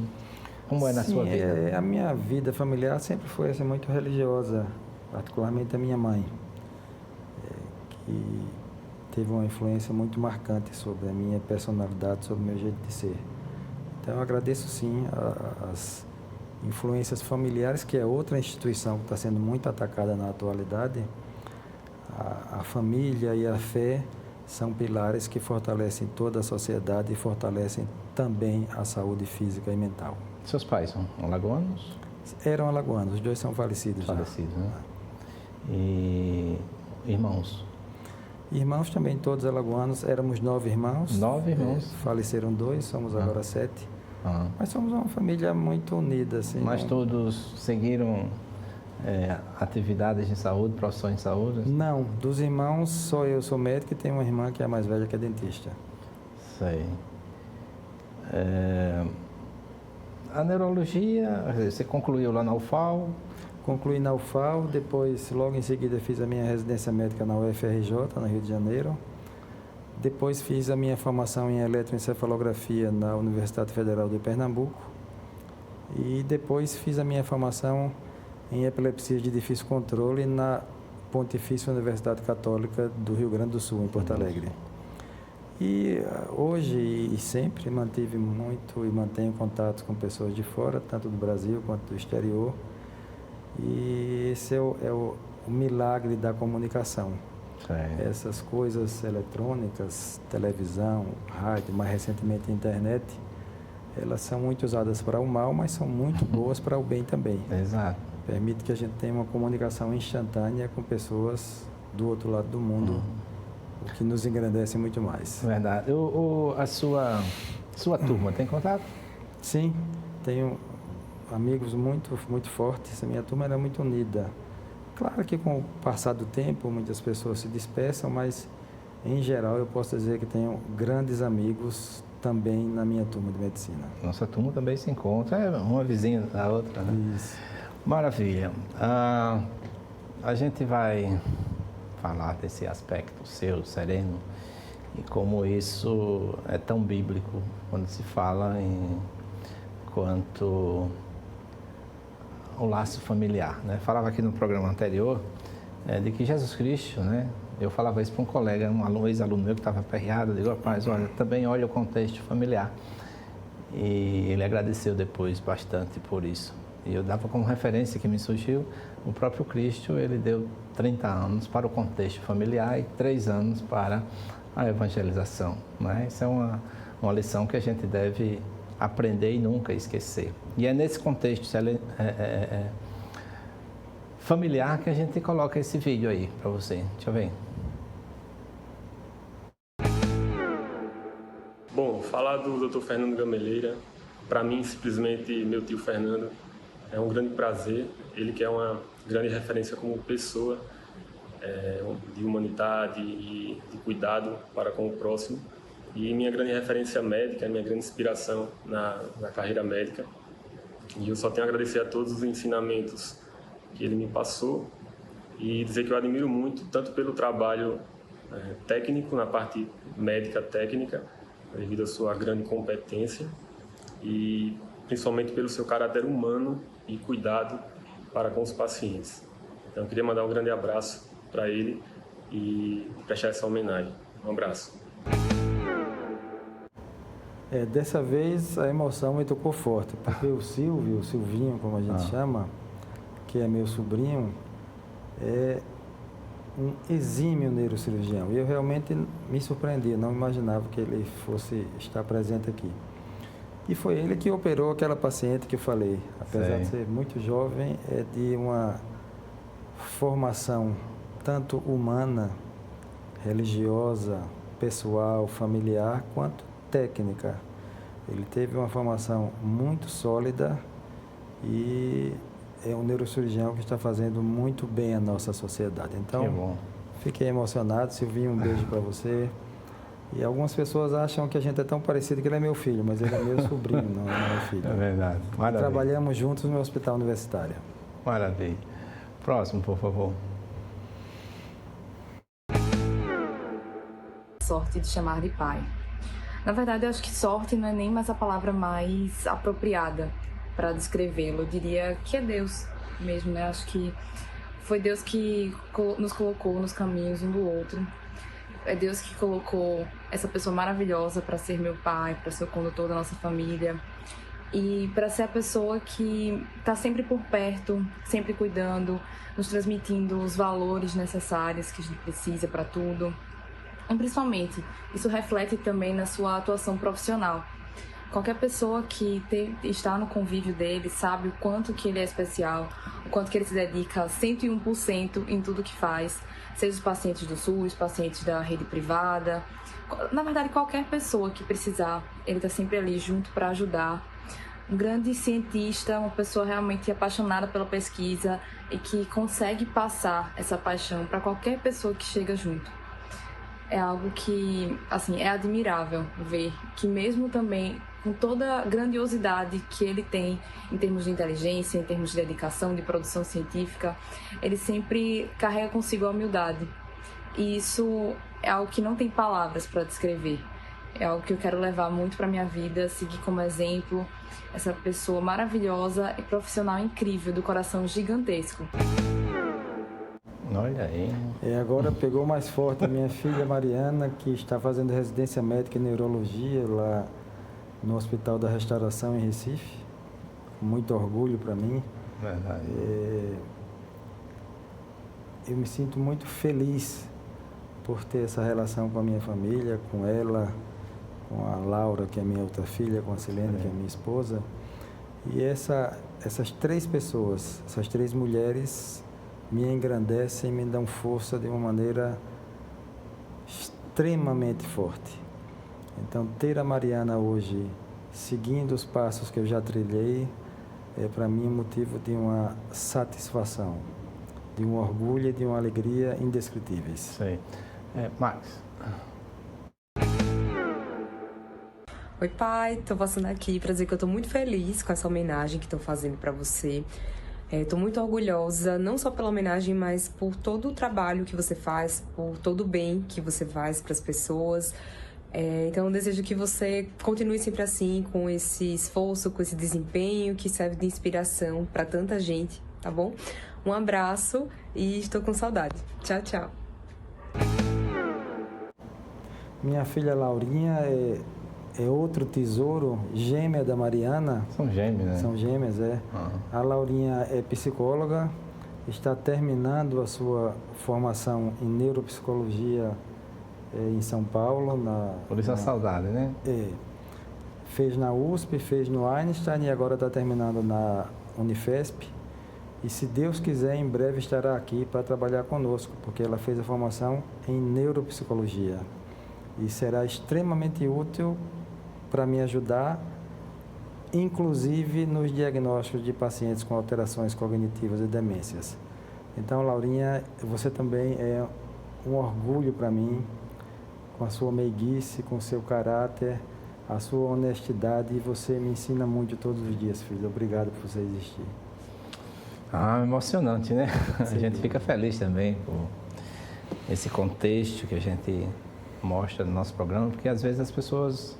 Como é na sua vida? A minha vida familiar sempre foi assim, muito religiosa, particularmente a minha mãe, que teve uma influência muito marcante sobre a minha personalidade, sobre o meu jeito de ser. Então, eu agradeço, sim, as influências familiares, que é outra instituição que está sendo muito atacada na atualidade. A família e a fé são pilares que fortalecem toda a sociedade e fortalecem também a saúde física e mental. Seus pais são alagoanos? Eram alagoanos, os dois são falecidos. Falecidos, né? E irmãos? Irmãos também, todos alagoanos. Éramos 9 irmãos. 9 irmãos? Faleceram 2, somos agora 7. Mas somos uma família muito unida. Assim, mas todos seguiram atividades de saúde, profissões de saúde? Não, dos irmãos só eu sou médico e tenho uma irmã que é a mais velha, que é dentista. Sei. A neurologia, você concluiu lá na UFAL? Concluí na UFAL, depois, logo em seguida, fiz a minha residência médica na UFRJ, no Rio de Janeiro. Depois fiz a minha formação em eletroencefalografia na Universidade Federal de Pernambuco. E depois fiz a minha formação em epilepsia de difícil controle na Pontifícia Universidade Católica do Rio Grande do Sul, em Porto Alegre. E hoje e sempre mantive muito e mantenho contatos com pessoas de fora, tanto do Brasil quanto do exterior. E esse é o milagre da comunicação. Essas coisas eletrônicas, televisão, rádio, mais recentemente internet, elas são muito usadas para o mal, mas são muito boas para o bem também. Exato. Permite que a gente tenha uma comunicação instantânea com pessoas do outro lado do mundo, o que nos engrandece muito mais. Verdade. A sua turma tem contato? Sim, tenho amigos muito fortes. A minha turma era muito unida. Claro que com o passar do tempo muitas pessoas se dispersam, mas em geral eu posso dizer que tenho grandes amigos também na minha turma de medicina. Nossa turma também se encontra, é uma vizinha da outra, né? Isso. Maravilha. A gente vai falar desse aspecto seu, sereno, e como isso é tão bíblico quando se fala quanto o laço familiar, né? Falava aqui no programa anterior de que Jesus Cristo, né? Eu falava isso para um colega, um ex-aluno meu que estava aperreado, eu digo, rapaz, olha, também olha o contexto familiar. E ele agradeceu depois bastante por isso. E eu dava como referência que me surgiu, o próprio Cristo, ele deu 30 anos para o contexto familiar e 3 anos para a evangelização, né? Isso é uma lição que a gente deve aprender e nunca esquecer. E é nesse contexto familiar que a gente coloca esse vídeo aí para você. Deixa eu ver. Bom, falar do Dr. Fernando Gameleira, para mim, simplesmente, meu tio Fernando, é um grande prazer. Ele que é uma grande referência como pessoa, de humanidade e de cuidado para com o próximo. E minha grande referência médica, minha grande inspiração na carreira médica. E eu só tenho a agradecer a todos os ensinamentos que ele me passou e dizer que eu admiro muito, tanto pelo trabalho técnico, na parte médica técnica, devido à sua grande competência, e principalmente pelo seu caráter humano e cuidado para com os pacientes. Então, eu queria mandar um grande abraço para ele e prestar essa homenagem. Um abraço. Dessa vez a emoção me tocou forte, porque o Silvinho, como a gente chama, que é meu sobrinho, é um exímio neurocirurgião. E eu realmente me surpreendi, não imaginava que ele fosse estar presente aqui. E foi ele que operou aquela paciente que eu falei. Apesar de ser muito jovem, é de uma formação tanto humana, religiosa, pessoal, familiar, quanto técnica. Ele teve uma formação muito sólida e é um neurocirurgião que está fazendo muito bem a nossa sociedade. Então, fiquei emocionado. Silvinho, um beijo para você. E algumas pessoas acham que a gente é tão parecido que ele é meu filho, mas ele é meu sobrinho, não é meu filho. É verdade. Maravilha. Trabalhamos juntos no hospital universitário. Maravilha. Próximo, por favor. Sorte de chamar de pai. Na verdade, eu acho que sorte não é nem mais a palavra mais apropriada para descrevê-lo. Eu diria que é Deus mesmo, né? Acho que foi Deus que nos colocou nos caminhos um do outro. É Deus que colocou essa pessoa maravilhosa para ser meu pai, para ser o condutor da nossa família e para ser a pessoa que está sempre por perto, sempre cuidando, nos transmitindo os valores necessários que a gente precisa para tudo. E principalmente, isso reflete também na sua atuação profissional. Qualquer pessoa que está no convívio dele sabe o quanto que ele é especial, o quanto que ele se dedica 101% em tudo que faz, seja os pacientes do SUS, pacientes da rede privada, na verdade qualquer pessoa que precisar, ele está sempre ali junto para ajudar. Um grande cientista, uma pessoa realmente apaixonada pela pesquisa e que consegue passar essa paixão para qualquer pessoa que chega junto. É algo que, assim, é admirável ver que mesmo também com toda a grandiosidade que ele tem em termos de inteligência, em termos de dedicação, de produção científica, ele sempre carrega consigo a humildade. E isso é algo que não tem palavras para descrever. É algo que eu quero levar muito para minha vida, seguir como exemplo essa pessoa maravilhosa e profissional incrível, do coração gigantesco. Olha aí. E agora pegou mais forte a minha filha Mariana, que está fazendo residência médica em neurologia lá no Hospital da Restauração em Recife. Muito orgulho para mim. Verdade. Eu me sinto muito feliz por ter essa relação com a minha família, com ela, com a Laura, que é minha outra filha, com a Silene, que é minha esposa. E essas 3 pessoas, essas 3 mulheres, me engrandecem e me dão força de uma maneira extremamente forte. Então, ter a Mariana hoje seguindo os passos que eu já trilhei é para mim motivo de uma satisfação, de um orgulho e de uma alegria indescritíveis. Sei. Max. Oi, pai. Estou passando aqui para dizer que eu estou muito feliz com essa homenagem que estão fazendo para você. Estou muito orgulhosa, não só pela homenagem, mas por todo o trabalho que você faz, por todo o bem que você faz para as pessoas. Então, eu desejo que você continue sempre assim, com esse esforço, com esse desempenho que serve de inspiração para tanta gente, tá bom? Um abraço e estou com saudade. Tchau, tchau. Minha filha Laurinha é outro tesouro, gêmea da Mariana. São gêmeas, né? São gêmeas, é. A Laurinha é psicóloga, está terminando a sua formação em neuropsicologia em São Paulo. Por isso a saudade, né? Fez na USP, fez no Einstein e agora está terminando na Unifesp. E se Deus quiser, em breve estará aqui para trabalhar conosco, porque ela fez a formação em neuropsicologia. E será extremamente útil para me ajudar, inclusive nos diagnósticos de pacientes com alterações cognitivas e demências. Então, Laurinha, você também é um orgulho para mim, com a sua meiguice, com o seu caráter, a sua honestidade, e você me ensina muito todos os dias, filho. Obrigado por você existir. Emocionante, né? Sim. A gente fica feliz também por esse contexto que a gente mostra no nosso programa, porque às vezes as pessoas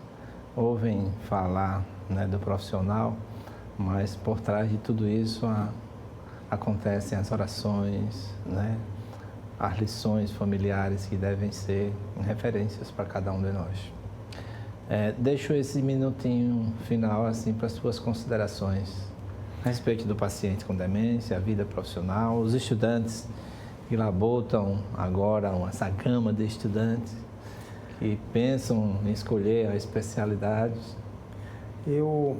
ouvem falar, né, do profissional, mas por trás de tudo isso acontecem as orações, né, as lições familiares que devem ser referências para cada um de nós. Deixo esse minutinho final assim para as suas considerações a respeito do paciente com demência, a vida profissional, os estudantes que labutam agora, essa gama de estudantes que pensam em escolher a especialidade. Eu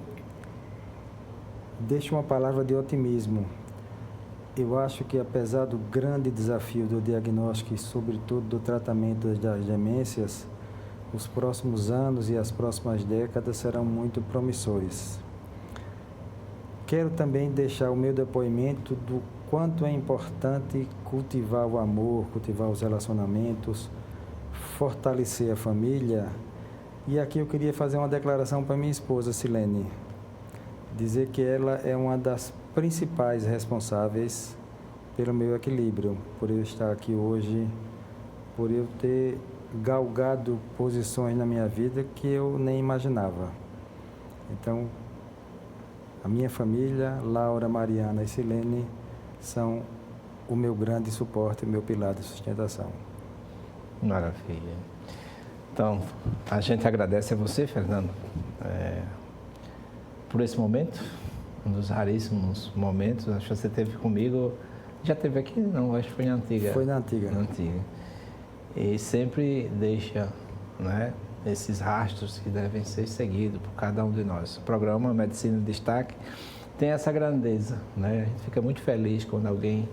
deixo uma palavra de otimismo. Eu acho que, apesar do grande desafio do diagnóstico e, sobretudo, do tratamento das demências, os próximos anos e as próximas décadas serão muito promissores. Quero também deixar o meu depoimento do quanto é importante cultivar o amor, cultivar os relacionamentos, fortalecer a família. E aqui eu queria fazer uma declaração para minha esposa, Silene. Dizer que ela é uma das principais responsáveis pelo meu equilíbrio, por eu estar aqui hoje, por eu ter galgado posições na minha vida que eu nem imaginava. Então, a minha família, Laura, Mariana e Silene, são o meu grande suporte, o meu pilar de sustentação. Maravilha. Então, a gente agradece a você, Fernando, por esse momento, um dos raríssimos momentos. Acho que você esteve comigo, já esteve aqui? Não, acho que foi na antiga. Foi na antiga. Na antiga. E sempre deixa, né, esses rastros que devem ser seguidos por cada um de nós. O programa Medicina em Destaque tem essa grandeza, né? A gente fica muito feliz quando alguém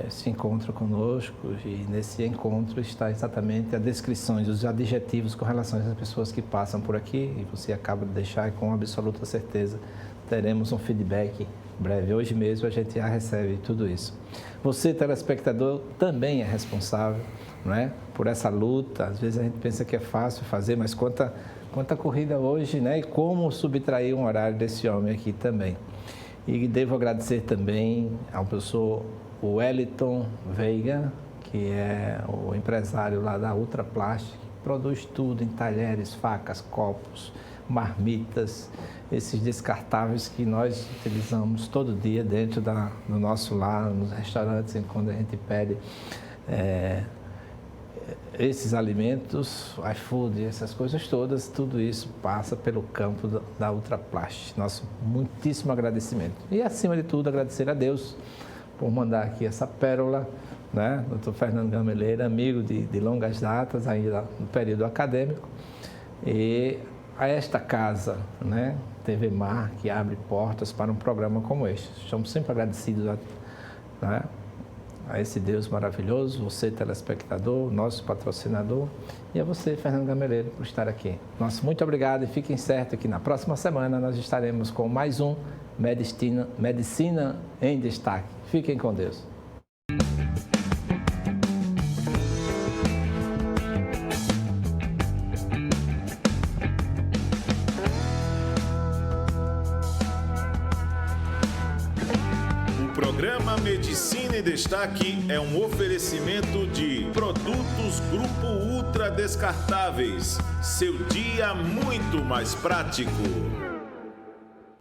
se encontra conosco, e nesse encontro está exatamente as descrições, os adjetivos com relação às pessoas que passam por aqui, e você acaba de deixar, e com absoluta certeza teremos um feedback breve. Hoje mesmo a gente já recebe tudo isso. Você, telespectador, também é responsável, não é? Por essa luta. Às vezes a gente pensa que é fácil fazer, mas quanta corrida hoje, né? E como subtrair um horário desse homem aqui também. E devo agradecer também ao professor Wellington Veiga, que é o empresário lá da Ultra Plastic, que produz tudo em talheres, facas, copos, marmitas, esses descartáveis que nós utilizamos todo dia dentro do nosso lar, nos restaurantes, quando a gente pede esses alimentos, iFood, essas coisas todas, tudo isso passa pelo campo da Ultra Plastic. Nosso muitíssimo agradecimento. E, acima de tudo, agradecer a Deus por mandar aqui essa pérola, né? Dr. Fernando Gameleira, amigo de longas datas, ainda no período acadêmico, e a esta casa, né? TV Mar, que abre portas para um programa como este. Estamos sempre agradecidos a esse Deus maravilhoso, você, telespectador, nosso patrocinador, e a você, Fernando Gameleira, por estar aqui. Nosso muito obrigado, e fiquem certos que na próxima semana nós estaremos com mais um Medicina em Destaque. Fiquem com Deus. O programa Medicina em Destaque é um oferecimento de Produtos Grupo Ultra Descartáveis. Seu dia muito mais prático.